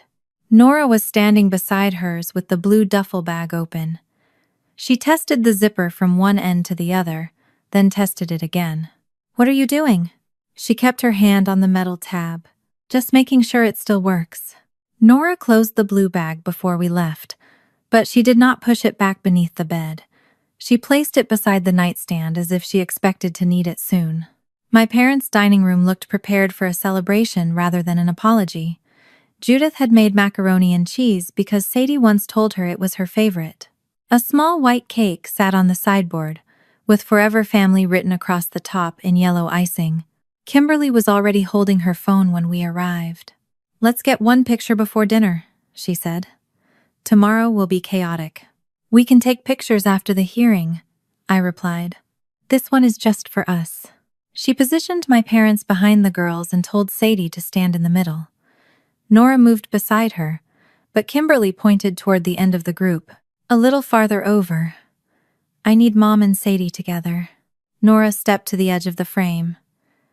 Nora was standing beside hers with the blue duffel bag open. She tested the zipper from one end to the other, then tested it again. What are you doing? She kept her hand on the metal tab, just making sure it still works. Nora closed the blue bag before we left, but she did not push it back beneath the bed. She placed it beside the nightstand as if she expected to need it soon. My parents' dining room looked prepared for a celebration rather than an apology. Judith had made macaroni and cheese because Sadie once told her it was her favorite. A small white cake sat on the sideboard, with Forever Family written across the top in yellow icing. Kimberly was already holding her phone when we arrived. Let's get one picture before dinner, she said. Tomorrow will be chaotic. We can take pictures after the hearing, I replied. This one is just for us. She positioned my parents behind the girls and told Sadie to stand in the middle. Nora moved beside her, but Kimberly pointed toward the end of the group, a little farther over. I need Mom and Sadie together. Nora stepped to the edge of the frame.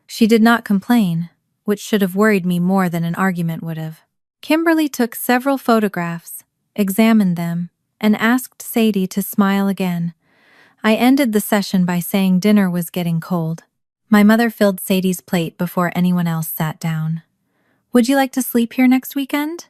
She did not complain, which should have worried me more than an argument would have. Kimberly took several photographs, examined them, and asked Sadie to smile again. I ended the session by saying dinner was getting cold. My mother filled Sadie's plate before anyone else sat down. Would you like to sleep here next weekend?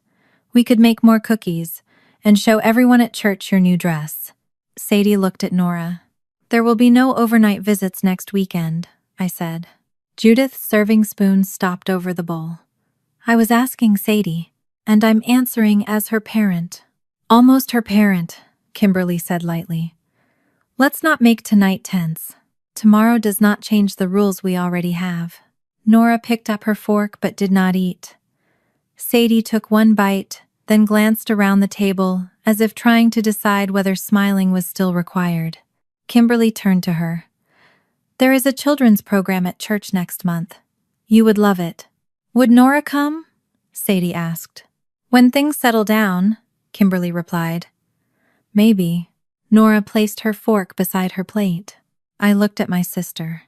We could make more cookies and show everyone at church your new dress. Sadie looked at Nora. There will be no overnight visits next weekend, I said. Judith's serving spoon stopped over the bowl. I was asking Sadie, and I'm answering as her parent. Almost her parent, Kimberly said lightly. Let's not make tonight tense. Tomorrow does not change the rules we already have. Nora picked up her fork but did not eat. Sadie took one bite, then glanced around the table as if trying to decide whether smiling was still required. Kimberly turned to her. There is a children's program at church next month. You would love it. Would Nora come? Sadie asked. When things settle down, Kimberly replied. Maybe. Nora placed her fork beside her plate. I looked at my sister.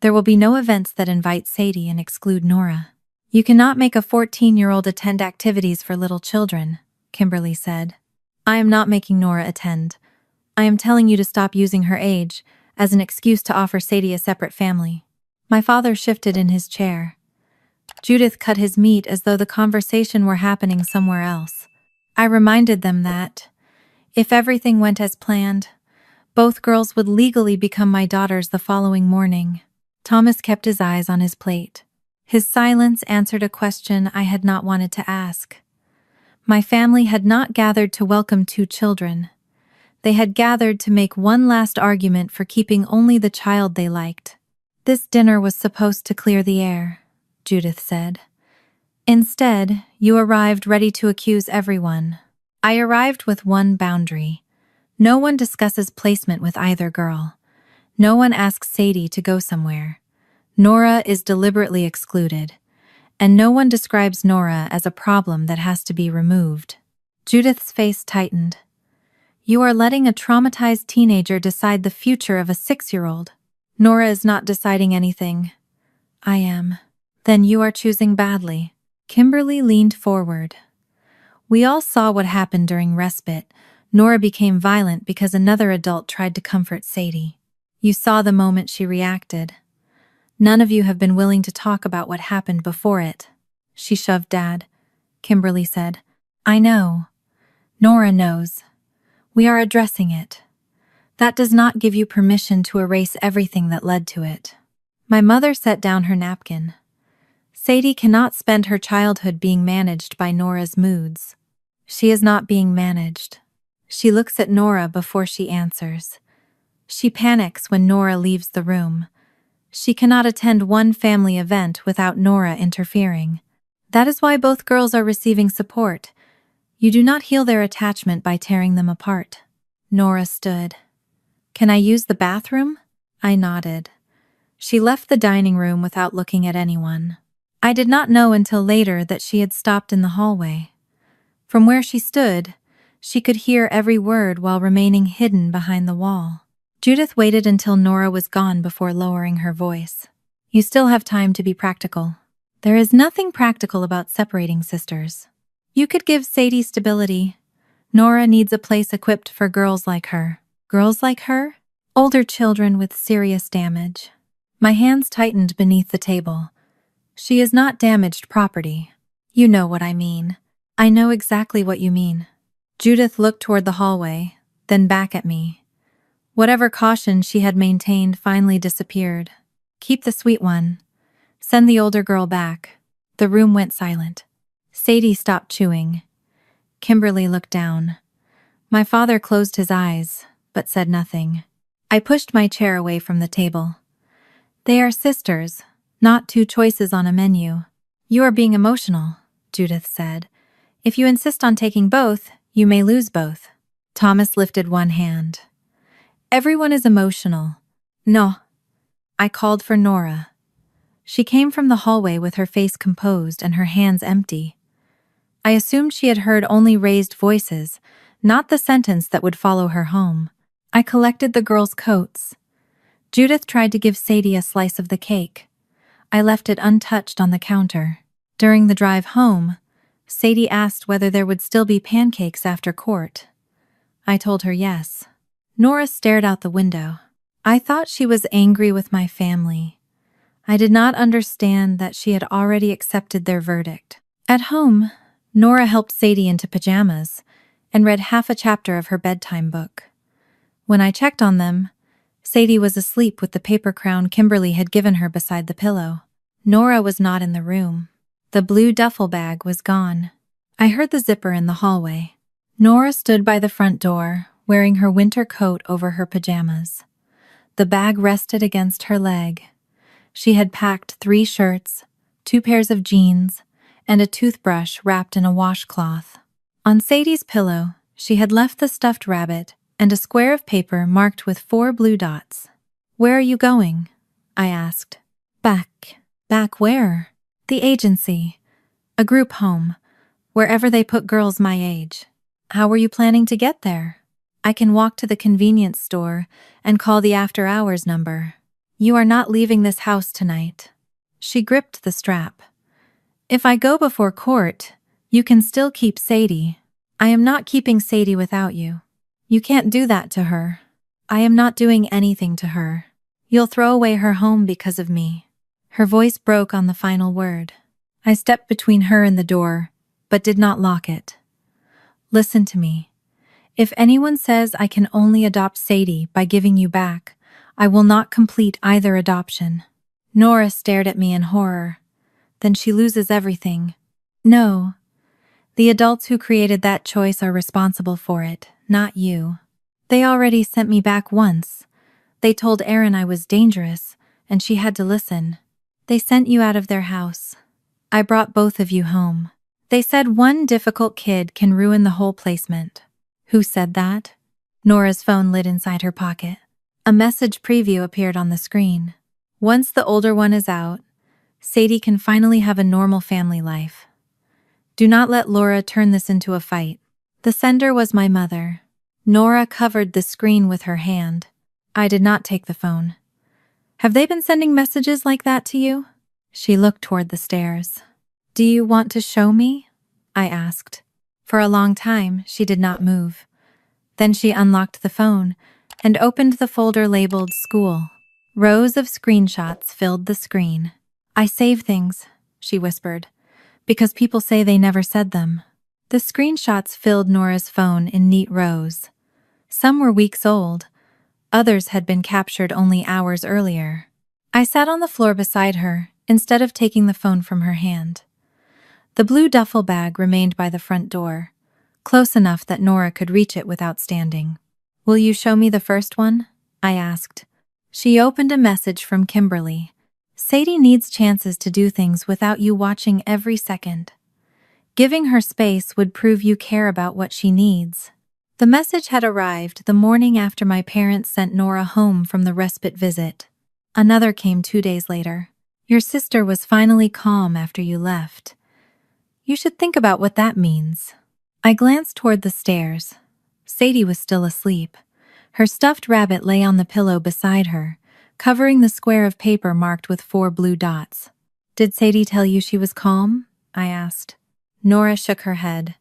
There will be no events that invite Sadie and exclude Nora. You cannot make a 14-year-old attend activities for little children, Kimberly said. I am not making Nora attend. I am telling you to stop using her age as an excuse to offer Sadie a separate family. My father shifted in his chair. Judith cut his meat as though the conversation were happening somewhere else. I reminded them that, if everything went as planned, both girls would legally become my daughters the following morning. Thomas kept his eyes on his plate. His silence answered a question I had not wanted to ask. My family had not gathered to welcome 2 children. They had gathered to make one last argument for keeping only the child they liked. This dinner was supposed to clear the air, Judith said. Instead, you arrived ready to accuse everyone. I arrived with one boundary. No one discusses placement with either girl. No one asks Sadie to go somewhere. Nora is deliberately excluded. And no one describes Nora as a problem that has to be removed. Judith's face tightened. You are letting a traumatized teenager decide the future of a 6-year-old. Nora is not deciding anything. I am. Then you are choosing badly. Kimberly leaned forward. We all saw what happened during respite. Nora became violent because another adult tried to comfort Sadie. You saw the moment she reacted. None of you have been willing to talk about what happened before it. She shoved Dad. Kimberly said, I know. Nora knows. We are addressing it. That does not give you permission to erase everything that led to it. My mother set down her napkin. Sadie cannot spend her childhood being managed by Nora's moods. She is not being managed. She looks at Nora before she answers. She panics when Nora leaves the room. She cannot attend one family event without Nora interfering. That is why both girls are receiving support. You do not heal their attachment by tearing them apart. Nora stood. Can I use the bathroom? I nodded. She left the dining room without looking at anyone. I did not know until later that she had stopped in the hallway. From where she stood, she could hear every word while remaining hidden behind the wall. Judith waited until Nora was gone before lowering her voice. You still have time to be practical. There is nothing practical about separating sisters. You could give Sadie stability. Nora needs a place equipped for girls like her. Girls like her? Older children with serious damage. My hands tightened beneath the table. She is not damaged property. You know what I mean. I know exactly what you mean. Judith looked toward the hallway, then back at me. Whatever caution she had maintained finally disappeared. Keep the sweet one. Send the older girl back. The room went silent. Sadie stopped chewing. Kimberly looked down. My father closed his eyes, but said nothing. I pushed my chair away from the table. They are sisters, not 2 choices on a menu. You are being emotional, Judith said. If you insist on taking both, you may lose both. Thomas lifted one hand. Everyone is emotional. No. I called for Nora. She came from the hallway with her face composed and her hands empty. I assumed she had heard only raised voices, not the sentence that would follow her home. I collected the girls' coats. Judith tried to give Sadie a slice of the cake. I left it untouched on the counter. During the drive home, Sadie asked whether there would still be pancakes after court. I told her yes. Nora stared out the window. I thought she was angry with my family. I did not understand that she had already accepted their verdict. At home, Nora helped Sadie into pajamas and read half a chapter of her bedtime book. When I checked on them, Sadie was asleep with the paper crown Kimberly had given her beside the pillow. Nora was not in the room. The blue duffel bag was gone. I heard the zipper in the hallway. Nora stood by the front door, wearing her winter coat over her pajamas. The bag rested against her leg. She had packed 3 shirts, 2 pairs of jeans, and a toothbrush wrapped in a washcloth. On Sadie's pillow, she had left the stuffed rabbit and a square of paper marked with 4 blue dots. "Where are you going?" I asked. "Back." "Back where?" "The agency. A group home. Wherever they put girls my age." "How were you planning to get there?" "I can walk to the convenience store and call the after-hours number." "You are not leaving this house tonight." She gripped the strap. "If I go before court, you can still keep Sadie." "I am not keeping Sadie without you." "You can't do that to her." "I am not doing anything to her." "You'll throw away her home because of me." Her voice broke on the final word. I stepped between her and the door, but did not lock it. "Listen to me. If anyone says I can only adopt Sadie by giving you back, I will not complete either adoption." Nora stared at me in horror. "Then she loses everything." "No. The adults who created that choice are responsible for it, not you. They already sent me back once. They told Erin I was dangerous, and she had to listen. They sent you out of their house. I brought both of you home. They said one difficult kid can ruin the whole placement." "Who said that?" Nora's phone lit inside her pocket. A message preview appeared on the screen. "Once the older one is out, Sadie can finally have a normal family life. Do not let Laura turn this into a fight." The sender was my mother. Nora covered the screen with her hand. I did not take the phone. "Have they been sending messages like that to you?" She looked toward the stairs. "Do you want to show me?" I asked. For a long time, she did not move. Then she unlocked the phone and opened the folder labeled School. Rows of screenshots filled the screen. "I save things," she whispered, "because people say they never said them." The screenshots filled Nora's phone in neat rows. Some were weeks old. Others had been captured only hours earlier. I sat on the floor beside her instead of taking the phone from her hand. The blue duffel bag remained by the front door, close enough that Nora could reach it without standing. "Will you show me the first one?" I asked. She opened a message from Kimberly. "Sadie needs chances to do things without you watching every second. Giving her space would prove you care about what she needs." The message had arrived the morning after my parents sent Nora home from the respite visit. Another came 2 days later. "Your sister was finally calm after you left. You should think about what that means." I glanced toward the stairs. Sadie was still asleep. Her stuffed rabbit lay on the pillow beside her, covering the square of paper marked with 4 blue dots. "Did Sadie tell you she was calm?" I asked. Nora shook her head.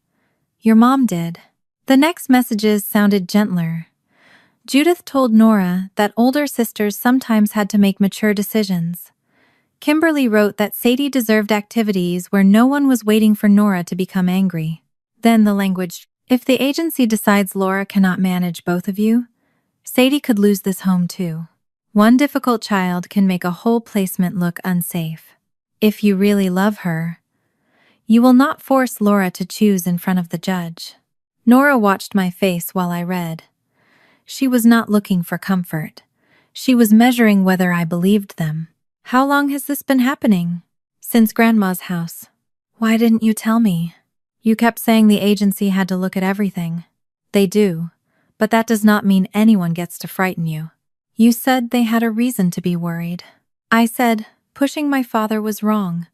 "Your mom did." The next messages sounded gentler. Judith told Nora that older sisters sometimes had to make mature decisions. Kimberly wrote that Sadie deserved activities where no one was waiting for Nora to become angry. Then the language, "If the agency decides Laura cannot manage both of you, Sadie could lose this home too. One difficult child can make a whole placement look unsafe. If you really love her, you will not force Laura to choose in front of the judge." Nora watched my face while I read. She was not looking for comfort. She was measuring whether I believed them. "How long has this been happening?" "Since Grandma's house." "Why didn't you tell me?" "You kept saying the agency had to look at everything." "They do, but that does not mean anyone gets to frighten you." "You said they had a reason to be worried." I said, pushing my father was wrong.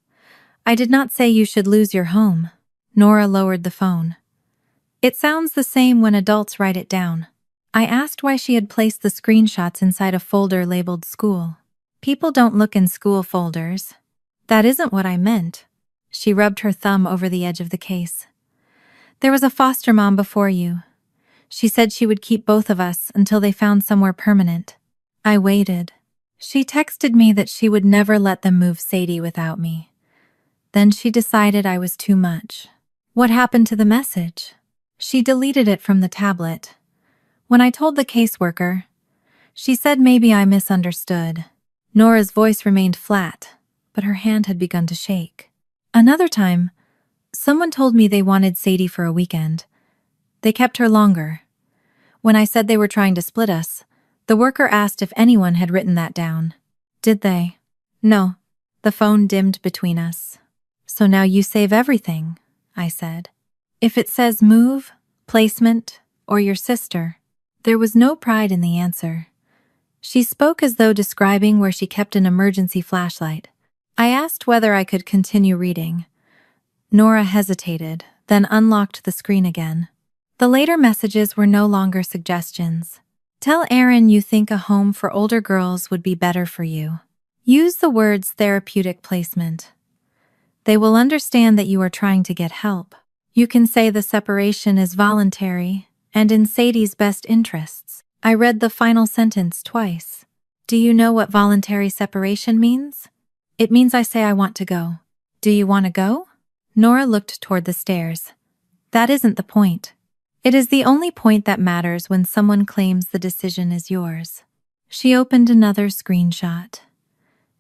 "I did not say you should lose your home." Nora lowered the phone. "It sounds the same when adults write it down." I asked why she had placed the screenshots inside a folder labeled School. "People don't look in school folders." "That isn't what I meant." She rubbed her thumb over the edge of the case. "There was a foster mom before you. She said she would keep both of us until they found somewhere permanent. I waited. She texted me that she would never let them move Sadie without me. Then she decided I was too much." "What happened to the message?" "She deleted it from the tablet. When I told the caseworker, She said maybe I misunderstood. Nora's voice remained flat, but her hand had begun to shake. Another time, someone told me they wanted Sadie for a weekend. They kept her longer. When I said they were trying to split us, the worker asked if anyone had written that down. Did they? No. The phone dimmed between us. So now you save everything, I said. If it says move, placement, or your sister. There was no pride in the answer. She spoke as though describing where she kept an emergency flashlight. I asked whether I could continue reading. Nora hesitated, then unlocked the screen again. The later messages were no longer suggestions. Tell Aaron you think a home for older girls would be better for you. Use the words therapeutic placement. They will understand that you are trying to get help. You can say the separation is voluntary and in Sadie's best interests. I read the final sentence twice. Do you know what voluntary separation means? It means I say I want to go. Do you want to go? Nora looked toward the stairs. That isn't the point. It is the only point that matters when someone claims the decision is yours. She opened another screenshot.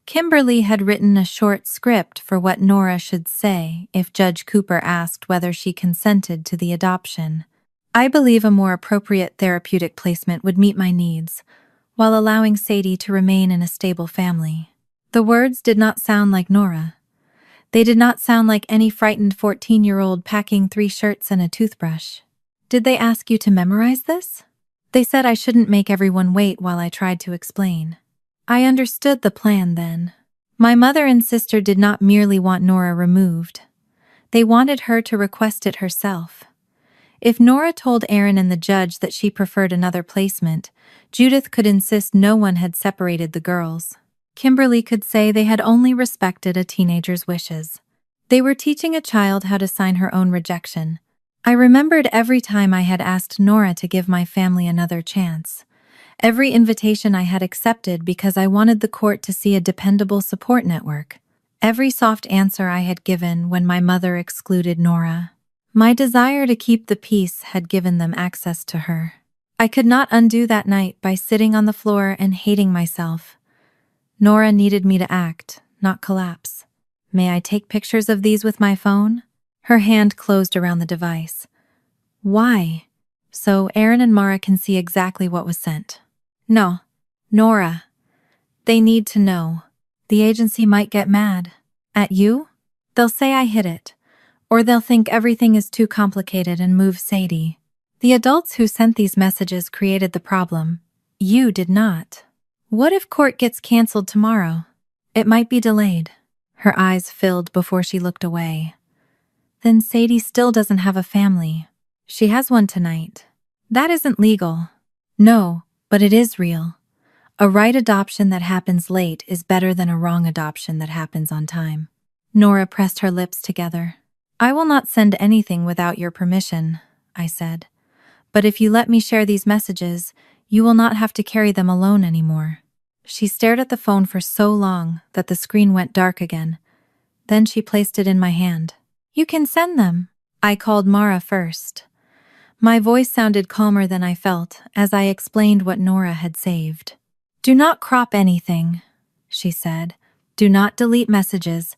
Kimberly had written a short script for what Nora should say if Judge Cooper asked whether she consented to the adoption. I believe a more appropriate therapeutic placement would meet my needs, while allowing Sadie to remain in a stable family. The words did not sound like Nora. They did not sound like any frightened 14-year-old packing 3 shirts and a toothbrush. Did they ask you to memorize this? They said I shouldn't make everyone wait while I tried to explain. I understood the plan then. My mother and sister did not merely want Nora removed. They wanted her to request it herself. If Nora told Aaron and the judge that she preferred another placement, Judith could insist no one had separated the girls. Kimberly could say they had only respected a teenager's wishes. They were teaching a child how to sign her own rejection. I remembered every time I had asked Nora to give my family another chance. Every invitation I had accepted because I wanted the court to see a dependable support network. Every soft answer I had given when my mother excluded Nora. My desire to keep the peace had given them access to her. I could not undo that night by sitting on the floor and hating myself. Nora needed me to act, not collapse. May I take pictures of these with my phone? Her hand closed around the device. Why? So Aaron and Mara can see exactly what was sent. No. Nora. They need to know. The agency might get mad. At you? They'll say I hid it. Or they'll think everything is too complicated and move Sadie. The adults who sent these messages created the problem. You did not. What if court gets canceled tomorrow? It might be delayed. Her eyes filled before she looked away. Then Sadie still doesn't have a family. She has one tonight. That isn't legal. No, but it is real. A right adoption that happens late is better than a wrong adoption that happens on time. Nora pressed her lips together. I will not send anything without your permission, I said. But if you let me share these messages, you will not have to carry them alone anymore. She stared at the phone for so long that the screen went dark again. Then she placed it in my hand. You can send them. I called Mara first. My voice sounded calmer than I felt as I explained what Nora had saved. Do not crop anything, she said. Do not delete messages,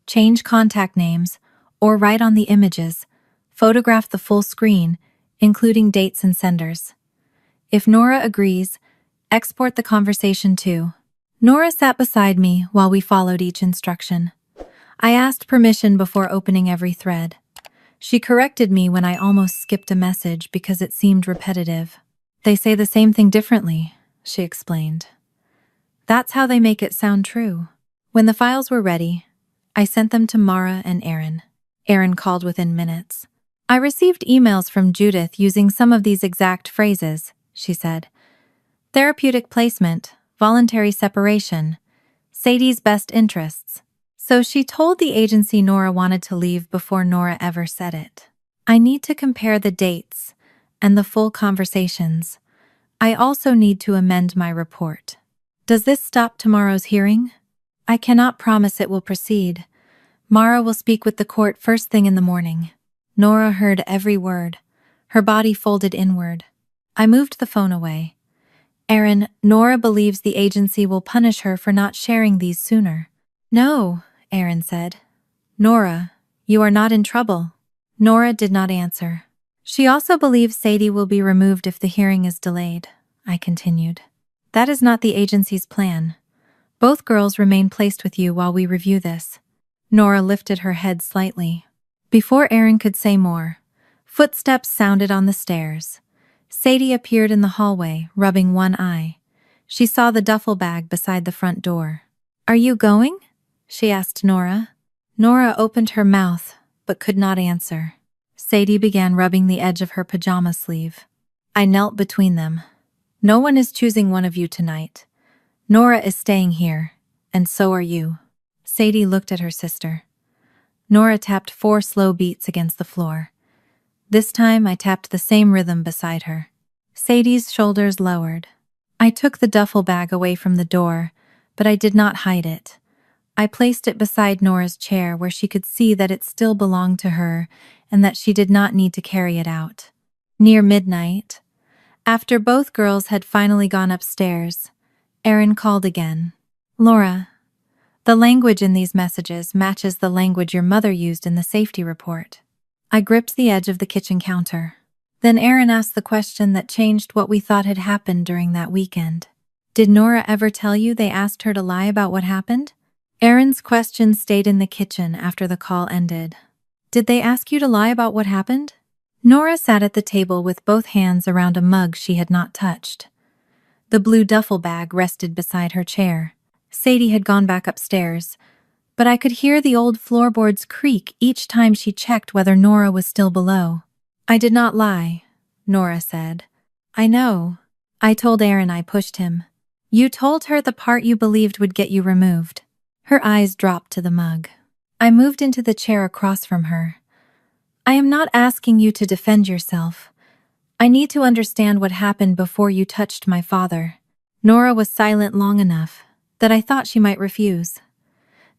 change contact names, or write on the images. Photograph the full screen, including dates and senders. If Nora agrees, export the conversation too. Nora sat beside me while we followed each instruction. I asked permission before opening every thread. She corrected me when I almost skipped a message because it seemed repetitive. They say the same thing differently, she explained. That's how they make it sound true. When the files were ready, I sent them to Mara and Aaron. Aaron called within minutes. I received emails from Judith using some of these exact phrases, she said. Therapeutic placement, voluntary separation, Sadie's best interests. So she told the agency Nora wanted to leave before Nora ever said it. I need to compare the dates and the full conversations. I also need to amend my report. Does this stop tomorrow's hearing? I cannot promise it will proceed. Mara will speak with the court first thing in the morning. Nora heard every word. Her body folded inward. I moved the phone away. Aaron, Nora believes the agency will punish her for not sharing these sooner. No, Aaron said. Nora, you are not in trouble. Nora did not answer. She also believes Sadie will be removed if the hearing is delayed, I continued. That is not the agency's plan. Both girls remain placed with you while we review this. Nora lifted her head slightly. Before Aaron could say more, footsteps sounded on the stairs. Sadie appeared in the hallway, rubbing one eye. She saw the duffel bag beside the front door. Are you going? She asked Nora. Nora opened her mouth, but could not answer. Sadie began rubbing the edge of her pajama sleeve. I knelt between them. No one is choosing one of you tonight. Nora is staying here, and so are you. Sadie looked at her sister. Nora tapped 4 slow beats against the floor. This time I tapped the same rhythm beside her. Sadie's shoulders lowered. I took the duffel bag away from the door, but I did not hide it. I placed it beside Nora's chair where she could see that it still belonged to her and that she did not need to carry it out. Near midnight, after both girls had finally gone upstairs, Aaron called again. Laura, the language in these messages matches the language your mother used in the safety report. I gripped the edge of the kitchen counter. Then Aaron asked the question that changed what we thought had happened during that weekend. Did Nora ever tell you they asked her to lie about what happened? Aaron's question stayed in the kitchen after the call ended. Did they ask you to lie about what happened? Nora sat at the table with both hands around a mug she had not touched. The blue duffel bag rested beside her chair. Sadie had gone back upstairs, but I could hear the old floorboards creak each time she checked whether Nora was still below. I did not lie, Nora said. I know. I told Aaron I pushed him. You told her the part you believed would get you removed. Her eyes dropped to the mug. I moved into the chair across from her. I am not asking you to defend yourself. I need to understand what happened before you touched my father. Nora was silent long enough that I thought she might refuse.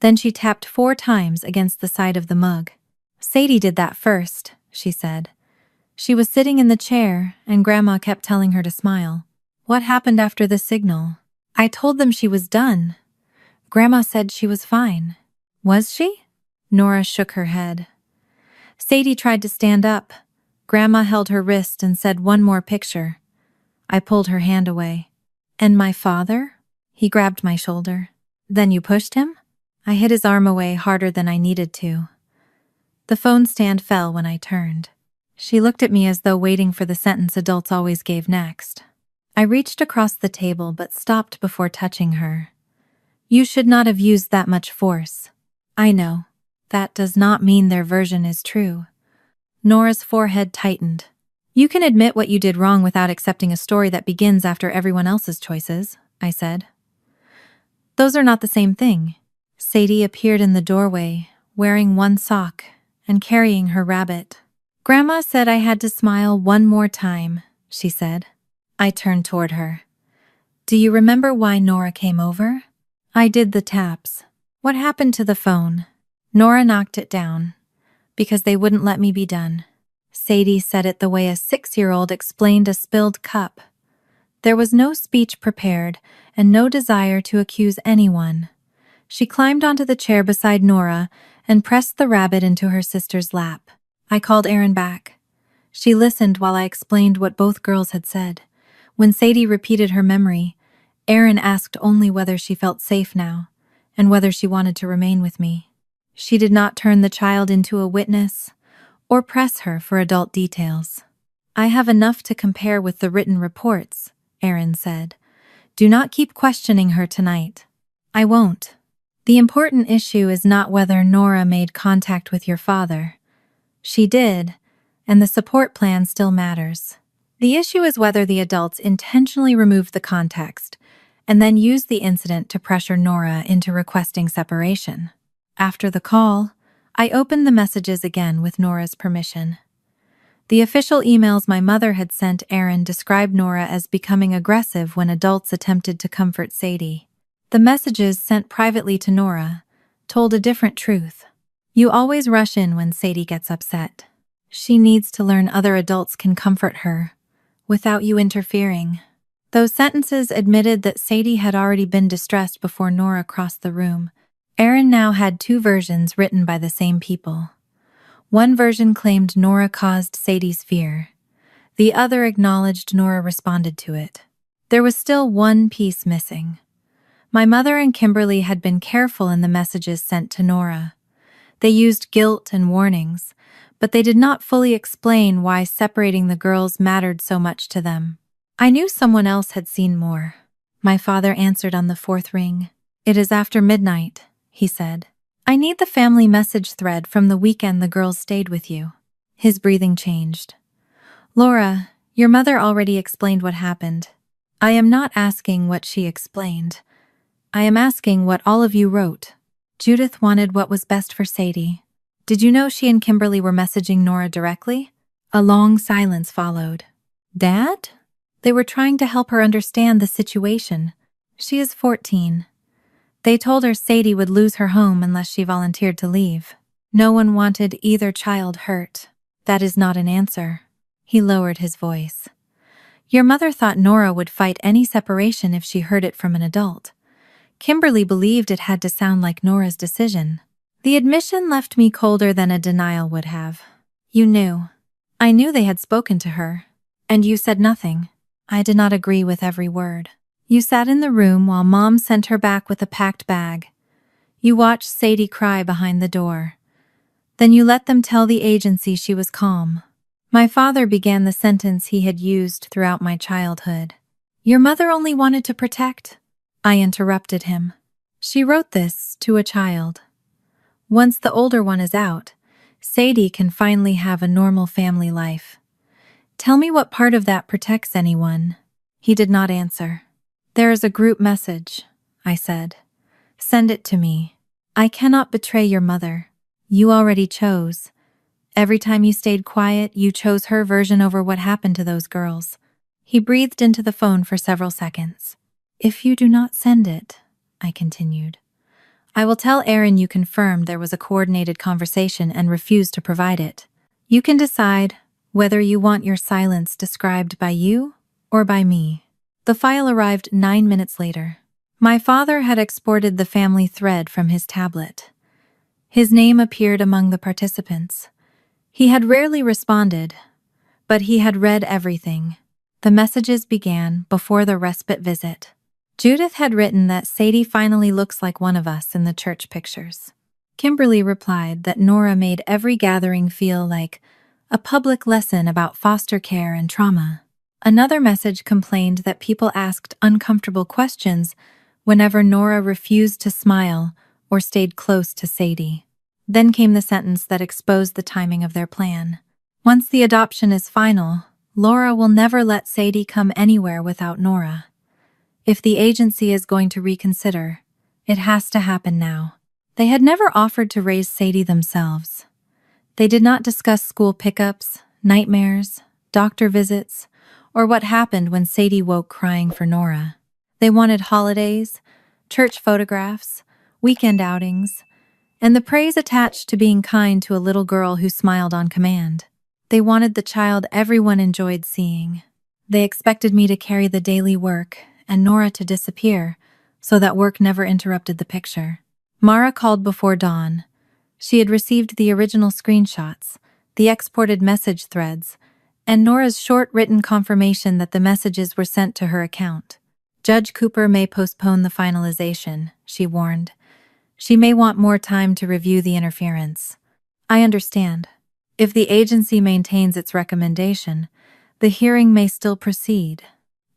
Then she tapped 4 times against the side of the mug. Sadie did that first, she said. She was sitting in the chair, and Grandma kept telling her to smile. What happened after the signal? I told them she was done. Grandma said she was fine. Was she? Nora shook her head. Sadie tried to stand up. Grandma held her wrist and said, "One more picture." I pulled her hand away. And my father? He grabbed my shoulder. Then you pushed him? I hit his arm away harder than I needed to. The phone stand fell when I turned. She looked at me as though waiting for the sentence adults always gave next. I reached across the table but stopped before touching her. You should not have used that much force. I know. That does not mean their version is true. Nora's forehead tightened. You can admit what you did wrong without accepting a story that begins after everyone else's choices, I said. Those are not the same thing. Sadie appeared in the doorway, wearing one sock and carrying her rabbit. Grandma said I had to smile one more time, she said. I turned toward her. Do you remember why Nora came over? I did the taps. What happened to the phone? Nora knocked it down. Because they wouldn't let me be done. Sadie said it the way a 6-year-old explained a spilled cup. There was no speech prepared and no desire to accuse anyone. She climbed onto the chair beside Nora and pressed the rabbit into her sister's lap. I called Aaron back. She listened while I explained what both girls had said. When Sadie repeated her memory, Aaron asked only whether she felt safe now and whether she wanted to remain with me. She did not turn the child into a witness or press her for adult details. I have enough to compare with the written reports, Aaron said. Do not keep questioning her tonight. I won't. The important issue is not whether Nora made contact with your father. She did, and the support plan still matters. The issue is whether the adults intentionally removed the context and then used the incident to pressure Nora into requesting separation. After the call, I opened the messages again with Nora's permission. The official emails my mother had sent Aaron described Nora as becoming aggressive when adults attempted to comfort Sadie. The messages sent privately to Nora told a different truth. You always rush in when Sadie gets upset. She needs to learn other adults can comfort her without you interfering. Those sentences admitted that Sadie had already been distressed before Nora crossed the room. Aaron now had two versions written by the same people. One version claimed Nora caused Sadie's fear. The other acknowledged Nora responded to it. There was still one piece missing. My mother and Kimberly had been careful in the messages sent to Nora. They used guilt and warnings, but they did not fully explain why separating the girls mattered so much to them. I knew someone else had seen more. My father answered on the fourth ring. "It is after midnight," he said. "I need the family message thread from the weekend the girls stayed with you." His breathing changed. "Laura, your mother already explained what happened. I am not asking what she explained. I am asking what all of you wrote." Judith wanted what was best for Sadie. "Did you know she and Kimberly were messaging Nora directly?" A long silence followed. "Dad?" "They were trying to help her understand the situation. She is 14. They told her Sadie would lose her home unless she volunteered to leave. No one wanted either child hurt. That is not an answer." He lowered his voice. "Your mother thought Nora would fight any separation if she heard it from an adult. Kimberly believed it had to sound like Nora's decision. The admission left me colder than a denial would have. You knew. I knew they had spoken to her. And you said nothing. I did not agree with every word. You sat in the room while Mom sent her back with a packed bag. You watched Sadie cry behind the door. Then you let them tell the agency she was calm." My father began the sentence he had used throughout my childhood. "Your mother only wanted to protect." I interrupted him. "She wrote this to a child. Once the older one is out, Sadie can finally have a normal family life. Tell me what part of that protects anyone." He did not answer. "There is a group message," I said. "Send it to me. I cannot betray your mother. You already chose. Every time you stayed quiet, you chose her version over what happened to those girls." He breathed into the phone for several seconds. "If you do not send it," I continued, "I will tell Aaron you confirmed there was a coordinated conversation and refused to provide it. You can decide whether you want your silence described by you or by me." The file arrived 9 minutes later. My father had exported the family thread from his tablet. His name appeared among the participants. He had rarely responded, but he had read everything. The messages began before the respite visit. Judith had written that Sadie finally looks like one of us in the church pictures. Kimberly replied that Nora made every gathering feel like a public lesson about foster care and trauma. Another message complained that people asked uncomfortable questions whenever Nora refused to smile or stayed close to Sadie. Then came the sentence that exposed the timing of their plan. "Once the adoption is final, Laura will never let Sadie come anywhere without Nora. If the agency is going to reconsider, it has to happen now." They had never offered to raise Sadie themselves. They did not discuss school pickups, nightmares, doctor visits, or what happened when Sadie woke crying for Nora. They wanted holidays, church photographs, weekend outings, and the praise attached to being kind to a little girl who smiled on command. They wanted the child everyone enjoyed seeing. They expected me to carry the daily work and Nora to disappear so that work never interrupted the picture. Mara called before dawn. She had received the original screenshots, the exported message threads, and Nora's short written confirmation that the messages were sent to her account. "Judge Cooper may postpone the finalization," she warned. "She may want more time to review the interference." I understand. If the agency maintains its recommendation, the hearing may still proceed.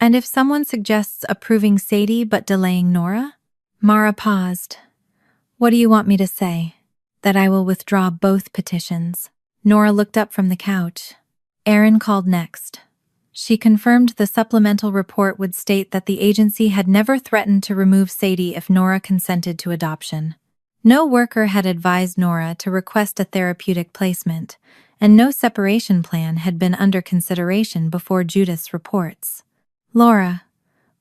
And if someone suggests approving Sadie but delaying Nora? Mara paused. "What do you want me to say? That I will withdraw both petitions?" Nora looked up from the couch. Aaron called next. She confirmed the supplemental report would state that the agency had never threatened to remove Sadie if Nora consented to adoption. No worker had advised Nora to request a therapeutic placement, and no separation plan had been under consideration before Judith's reports. "Laura,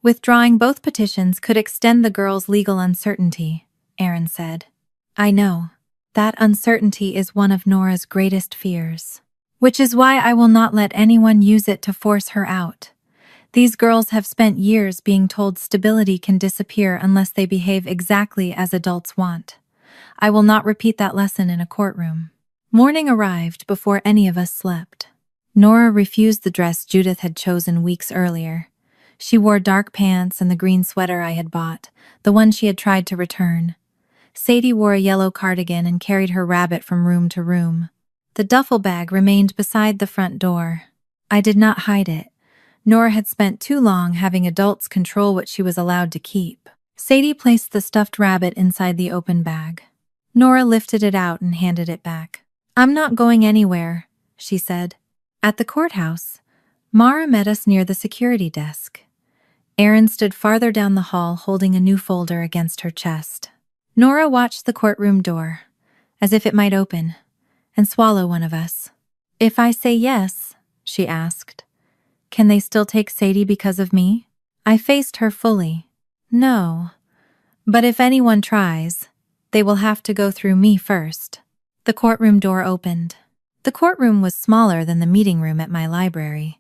withdrawing both petitions could extend the girl's legal uncertainty," Aaron said. "I know. That uncertainty is one of Nora's greatest fears. Which is why I will not let anyone use it to force her out. These girls have spent years being told stability can disappear unless they behave exactly as adults want. I will not repeat that lesson in a courtroom. Morning arrived before any of us slept. Nora refused the dress Judith had chosen weeks earlier. She wore dark pants and the green sweater I had bought, the one she had tried to return. Sadie wore a yellow cardigan and carried her rabbit from room to room. The duffel bag remained beside the front door. I did not hide it. Nora had spent too long having adults control what she was allowed to keep. Sadie placed the stuffed rabbit inside the open bag. Nora lifted it out and handed it back. "I'm not going anywhere," she said. At the courthouse, Mara met us near the security desk. Erin stood farther down the hall holding a new folder against her chest. Nora watched the courtroom door, as if it might open, and swallow one of us. "If I say yes," she asked, "can they still take Sadie because of me?" I faced her fully. "No. But if anyone tries, they will have to go through me first." The courtroom door opened. The courtroom was smaller than the meeting room at my library.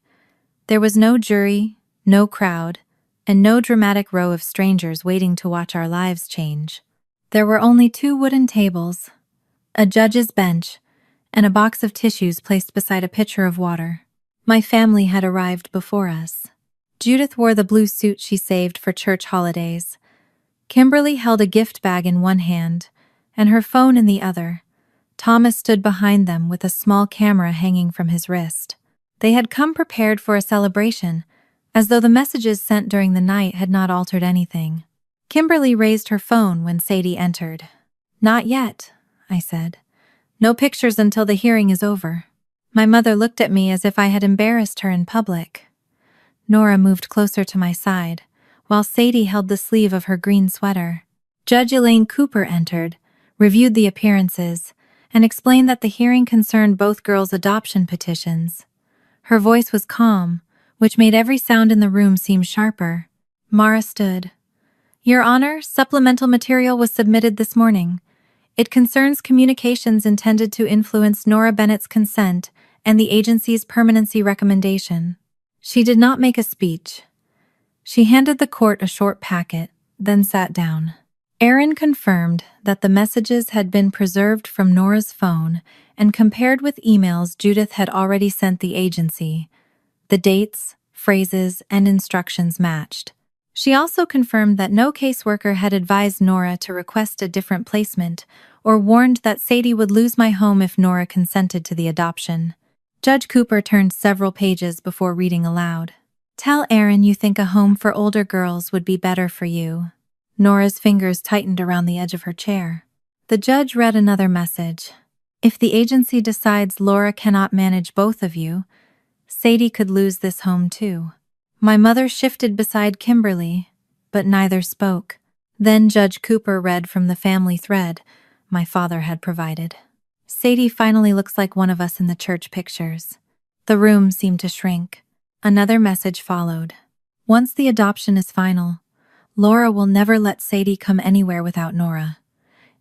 There was no jury, no crowd, and no dramatic row of strangers waiting to watch our lives change. There were only 2 wooden tables, a judge's bench, and a box of tissues placed beside a pitcher of water. My family had arrived before us. Judith wore the blue suit she saved for church holidays. Kimberly held a gift bag in one hand, and her phone in the other. Thomas stood behind them with a small camera hanging from his wrist. They had come prepared for a celebration, as though the messages sent during the night had not altered anything. Kimberly raised her phone when Sadie entered. "Not yet," I said. "No pictures until the hearing is over." My mother looked at me as if I had embarrassed her in public. Nora moved closer to my side, while Sadie held the sleeve of her green sweater. Judge Elaine Cooper entered, reviewed the appearances, and explained that the hearing concerned both girls' adoption petitions. Her voice was calm, which made every sound in the room seem sharper. Mara stood. "Your Honor, supplemental material was submitted this morning. It concerns communications intended to influence Nora Bennett's consent and the agency's permanency recommendation." She did not make a speech. She handed the court a short packet, then sat down. Erin confirmed that the messages had been preserved from Nora's phone and compared with emails Judith had already sent the agency. The dates, phrases, and instructions matched. She also confirmed that no caseworker had advised Nora to request a different placement or warned that Sadie would lose my home if Nora consented to the adoption. Judge Cooper turned several pages before reading aloud. "Tell Erin you think a home for older girls would be better for you." Nora's fingers tightened around the edge of her chair. The judge read another message. "If the agency decides Laura cannot manage both of you, Sadie could lose this home too." My mother shifted beside Kimberly, but neither spoke. Then Judge Cooper read from the family thread my father had provided. "Sadie finally looks like one of us in the church pictures." The room seemed to shrink. Another message followed. "Once the adoption is final, Laura will never let Sadie come anywhere without Nora.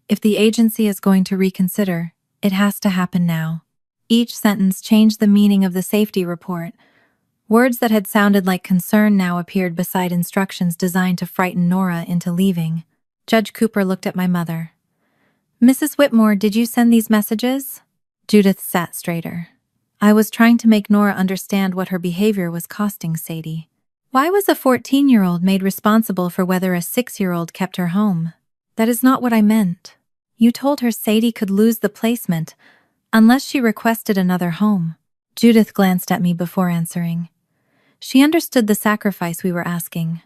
If the agency is going to reconsider, it has to happen now." Each sentence changed the meaning of the safety report. Words that had sounded like concern now appeared beside instructions designed to frighten Nora into leaving. Judge Cooper looked at my mother. "Mrs. Whitmore, did you send these messages?" Judith sat straighter. "I was trying to make Nora understand what her behavior was costing Sadie. Why was a 14-year-old made responsible for whether a 6-year-old kept her home? That is not what I meant. You told her Sadie could lose the placement unless she requested another home." Judith glanced at me before answering. She understood the sacrifice we were asking.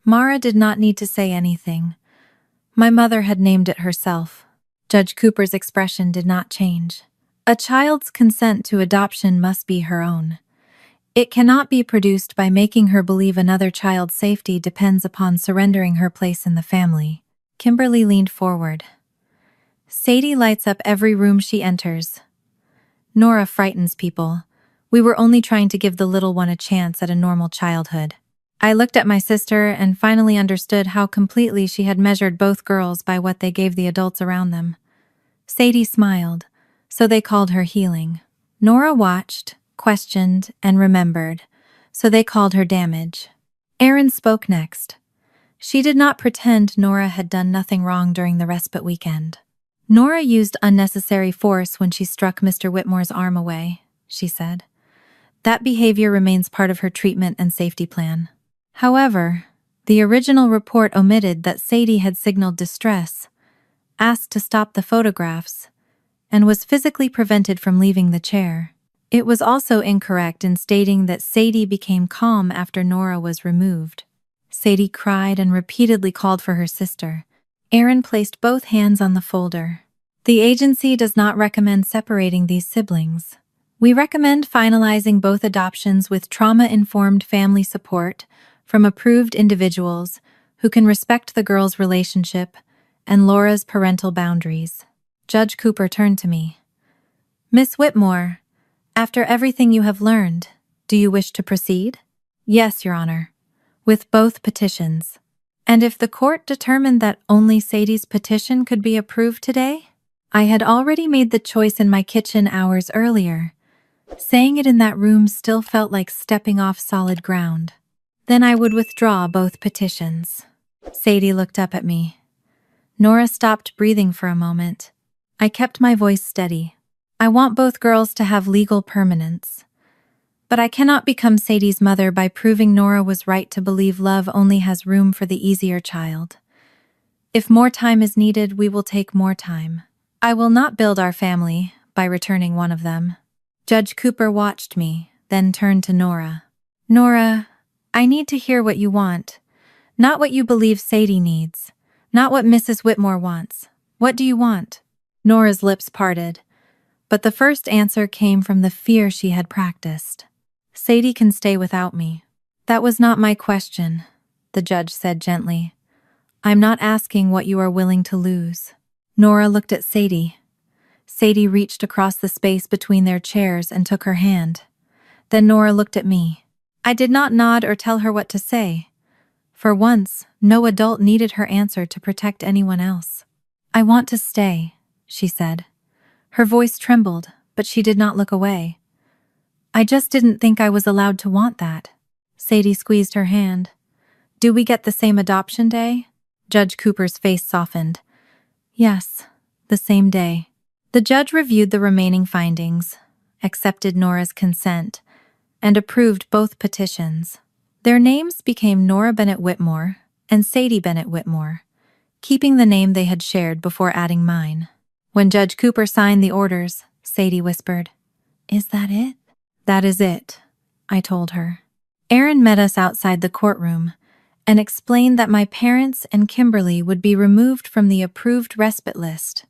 Mara did not need to say anything. My mother had named it herself. Judge Cooper's expression did not change. "A child's consent to adoption must be her own. It cannot be produced by making her believe another child's safety depends upon surrendering her place in the family." Kimberly leaned forward. "Sadie lights up every room she enters. Nora frightens people. We were only trying to give the little one a chance at a normal childhood." I looked at my sister and finally understood how completely she had measured both girls by what they gave the adults around them. Sadie smiled, so they called her healing. Nora watched, questioned, and remembered, so they called her damage. Erin spoke next. She did not pretend Nora had done nothing wrong during the respite weekend. Nora used unnecessary force when she struck Mr. Whitmore's arm away, she said. That behavior remains part of her treatment and safety plan. However, the original report omitted that Sadie had signaled distress, asked to stop the photographs, and was physically prevented from leaving the chair. It was also incorrect in stating that Sadie became calm after Nora was removed. Sadie cried and repeatedly called for her sister. Erin placed both hands on the folder. The agency does not recommend separating these siblings. We recommend finalizing both adoptions with trauma-informed family support from approved individuals who can respect the girl's relationship and Laura's parental boundaries. Judge Cooper turned to me. Miss Whitmore, after everything you have learned, do you wish to proceed? Yes, Your Honor, with both petitions. And if the court determined that only Sadie's petition could be approved today? I had already made the choice in my kitchen hours earlier. Saying it in that room still felt like stepping off solid ground. Then I would withdraw both petitions. Sadie looked up at me. Nora stopped breathing for a moment. I kept my voice steady. I want both girls to have legal permanence. But I cannot become Sadie's mother by proving Nora was right to believe love only has room for the easier child. If more time is needed, we will take more time. I will not build our family by returning one of them. Judge Cooper watched me, then turned to Nora. Nora, I need to hear what you want. Not what you believe Sadie needs. Not what Mrs. Whitmore wants. What do you want? Nora's lips parted, but the first answer came from the fear she had practiced. Sadie can stay without me. That was not my question, the judge said gently. I'm not asking what you are willing to lose. Nora looked at Sadie. Sadie reached across the space between their chairs and took her hand. Then Nora looked at me. I did not nod or tell her what to say. For once, no adult needed her answer to protect anyone else. I want to stay, she said. Her voice trembled, but she did not look away. I just didn't think I was allowed to want that. Sadie squeezed her hand. Do we get the same adoption day? Judge Cooper's face softened. Yes, the same day. The judge reviewed the remaining findings, accepted Nora's consent, and approved both petitions. Their names became Nora Bennett Whitmore and Sadie Bennett Whitmore, keeping the name they had shared before adding mine. When Judge Cooper signed the orders, Sadie whispered, Is that it? That is it, I told her. Erin met us outside the courtroom and explained that my parents and Kimberly would be removed from the approved respite list.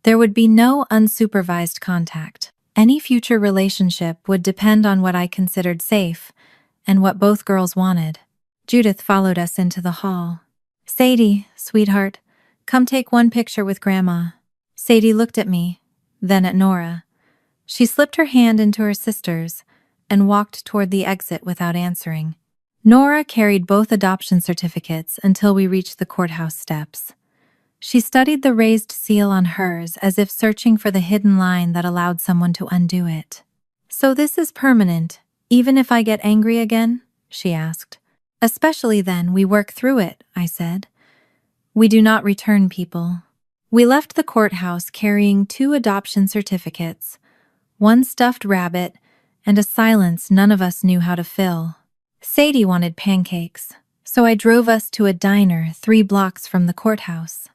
There would be no unsupervised contact. Any future relationship would depend on what I considered safe and what both girls wanted. Judith followed us into the hall. Sadie, sweetheart, come take one picture with Grandma. Sadie looked at me, then at Nora. She slipped her hand into her sister's and walked toward the exit without answering. Nora carried both adoption certificates until we reached the courthouse steps. She studied the raised seal on hers as if searching for the hidden line that allowed someone to undo it. So this is permanent, even if I get angry again? She asked. Especially then, we work through it, I said. We do not return people. We left the courthouse carrying 2 adoption certificates, 1 stuffed rabbit, and a silence none of us knew how to fill. Sadie wanted pancakes, so I drove us to a diner 3 blocks from the courthouse.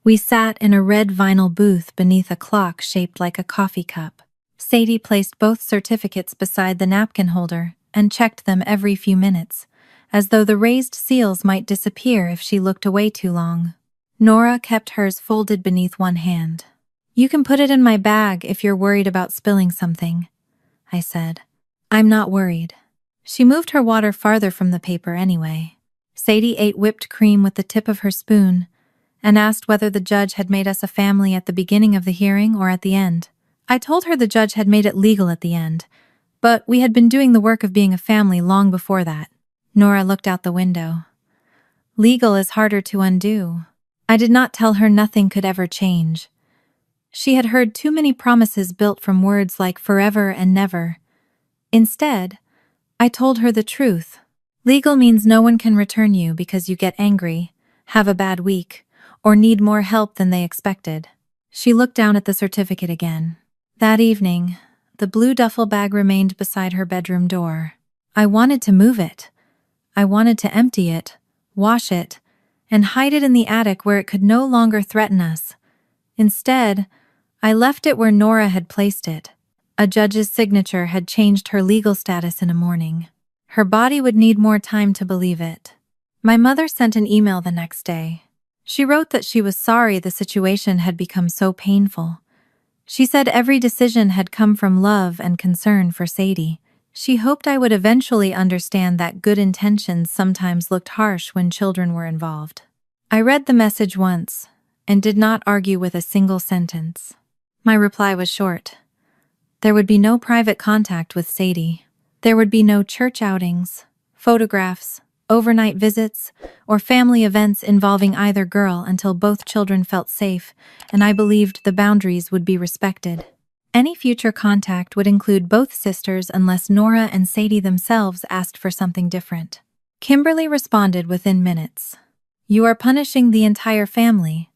We sat in a red vinyl booth beneath a clock shaped like a coffee cup. Sadie placed both certificates beside the napkin holder and checked them every few minutes, as though the raised seals might disappear if she looked away too long. Nora kept hers folded beneath one hand. You can put it in my bag if you're worried about spilling something, I said. I'm not worried. She moved her water farther from the paper anyway. Sadie ate whipped cream with the tip of her spoon and asked whether the judge had made us a family at the beginning of the hearing or at the end. I told her the judge had made it legal at the end, but we had been doing the work of being a family long before that. Nora looked out the window. Legal is harder to undo. I did not tell her nothing could ever change. She had heard too many promises built from words like forever and never. Instead, I told her the truth. Legal means no one can return you because you get angry, have a bad week, or need more help than they expected. She looked down at the certificate again. That evening, the blue duffel bag remained beside her bedroom door. I wanted to move it. I wanted to empty it, wash it, and hide it in the attic where it could no longer threaten us. Instead, I left it where Nora had placed it. A judge's signature had changed her legal status in a morning. Her body would need more time to believe it. My mother sent an email the next day. She wrote that she was sorry the situation had become so painful. She said every decision had come from love and concern for Sadie. She hoped I would eventually understand that good intentions sometimes looked harsh when children were involved. I read the message once and did not argue with a single sentence. My reply was short. There would be no private contact with Sadie. There would be no church outings, photographs, overnight visits, or family events involving either girl until both children felt safe and I believed the boundaries would be respected. Any future contact would include both sisters unless Nora and Sadie themselves asked for something different. Kimberly responded within minutes. You are punishing the entire family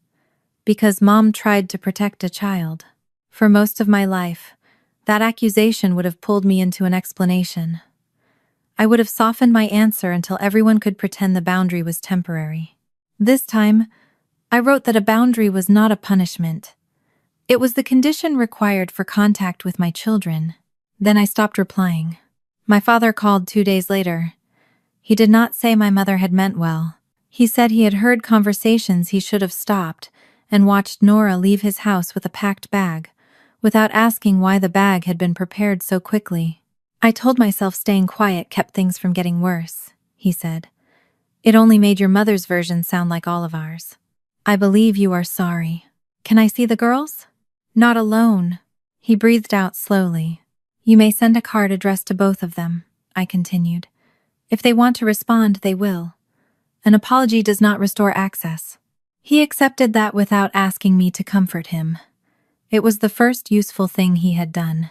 because Mom tried to protect a child. For most of my life, that accusation would have pulled me into an explanation. I would have softened my answer until everyone could pretend the boundary was temporary. This time, I wrote that a boundary was not a punishment. It was the condition required for contact with my children. Then I stopped replying. My father called 2 days later. He did not say my mother had meant well. He said he had heard conversations he should have stopped and watched Nora leave his house with a packed bag, without asking why the bag had been prepared so quickly. I told myself staying quiet kept things from getting worse, he said. It only made your mother's version sound like all of ours. I believe you are sorry. Can I see the girls? Not alone. He breathed out slowly. You may send a card addressed to both of them, I continued. If they want to respond, they will. An apology does not restore access. He accepted that without asking me to comfort him. It was the first useful thing he had done.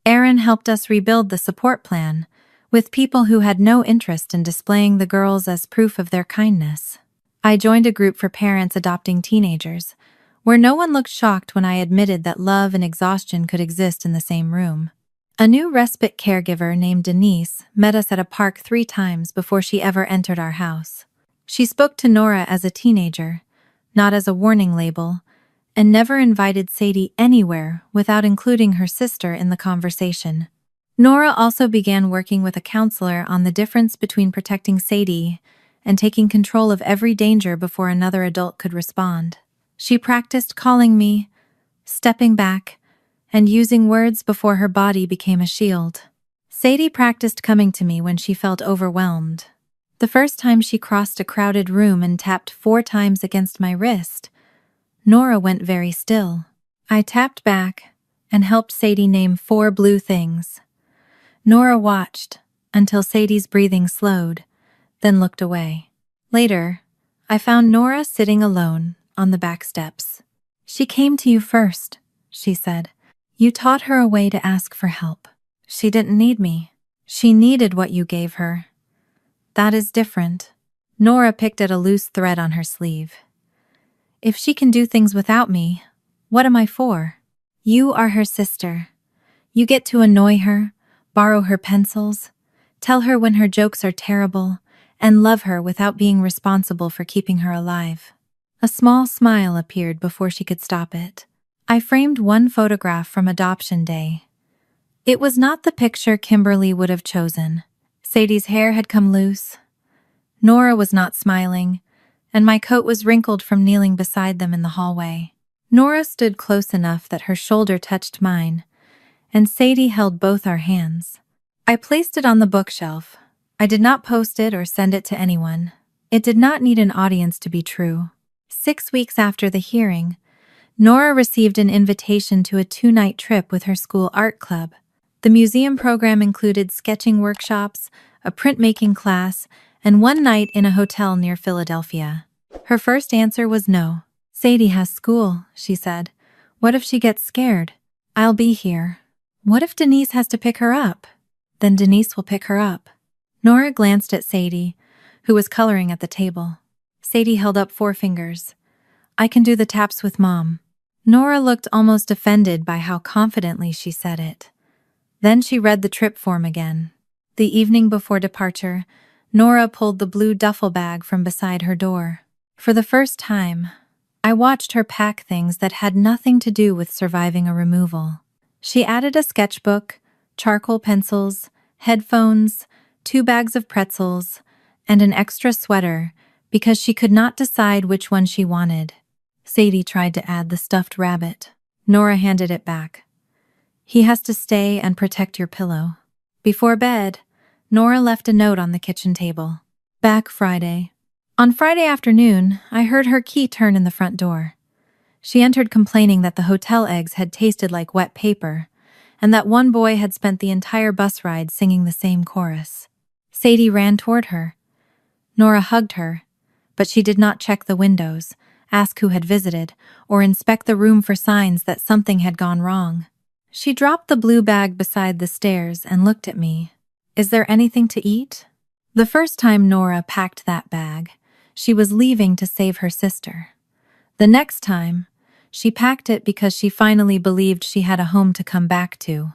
Aaron helped us rebuild the support plan, with people who had no interest in displaying the girls as proof of their kindness. I joined a group for parents adopting teenagers, where no one looked shocked when I admitted that love and exhaustion could exist in the same room. A new respite caregiver named Denise met us at a park 3 times before she ever entered our house. She spoke to Nora as a teenager, not as a warning label, and never invited Sadie anywhere without including her sister in the conversation. Nora also began working with a counselor on the difference between protecting Sadie and taking control of every danger before another adult could respond. She practiced calling me, stepping back, and using words before her body became a shield. Sadie practiced coming to me when she felt overwhelmed. The first time she crossed a crowded room and tapped 4 times against my wrist, Nora went very still. I tapped back and helped Sadie name 4 blue things. Nora watched until Sadie's breathing slowed, then looked away. Later, I found Nora sitting alone on the back steps. She came to you first, she said. You taught her a way to ask for help. She didn't need me. She needed what you gave her. That is different. Nora picked at a loose thread on her sleeve. If she can do things without me, what am I for? You are her sister. You get to annoy her, borrow her pencils, tell her when her jokes are terrible, and love her without being responsible for keeping her alive. A small smile appeared before she could stop it. I framed one photograph from adoption day. It was not the picture Kimberly would have chosen. Sadie's hair had come loose. Nora was not smiling, and my coat was wrinkled from kneeling beside them in the hallway. Nora stood close enough that her shoulder touched mine, and Sadie held both our hands. I placed it on the bookshelf. I did not post it or send it to anyone. It did not need an audience to be true. 6 weeks after the hearing, Nora received an invitation to a 2-night trip with her school art club. The museum program included sketching workshops, a printmaking class, and 1 night in a hotel near Philadelphia. Her first answer was no. Sadie has school, she said. What if she gets scared? I'll be here. What if Denise has to pick her up? Then Denise will pick her up. Nora glanced at Sadie, who was coloring at the table. Sadie held up 4 fingers. I can do the taps with Mom. Nora looked almost offended by how confidently she said it. Then she read the trip form again. The evening before departure, Nora pulled the blue duffel bag from beside her door. For the first time, I watched her pack things that had nothing to do with surviving a removal. She added a sketchbook, charcoal pencils, headphones, 2 bags of pretzels, and an extra sweater because she could not decide which one she wanted. Sadie tried to add the stuffed rabbit. Nora handed it back. He has to stay and protect your pillow. Before bed, Nora left a note on the kitchen table. Back Friday. On Friday afternoon, I heard her key turn in the front door. She entered complaining that the hotel eggs had tasted like wet paper, and that one boy had spent the entire bus ride singing the same chorus. Sadie ran toward her. Nora hugged her, but she did not check the windows, ask who had visited, or inspect the room for signs that something had gone wrong. She dropped the blue bag beside the stairs and looked at me. Is there anything to eat? The first time Nora packed that bag, she was leaving to save her sister. The next time, she packed it because she finally believed she had a home to come back to.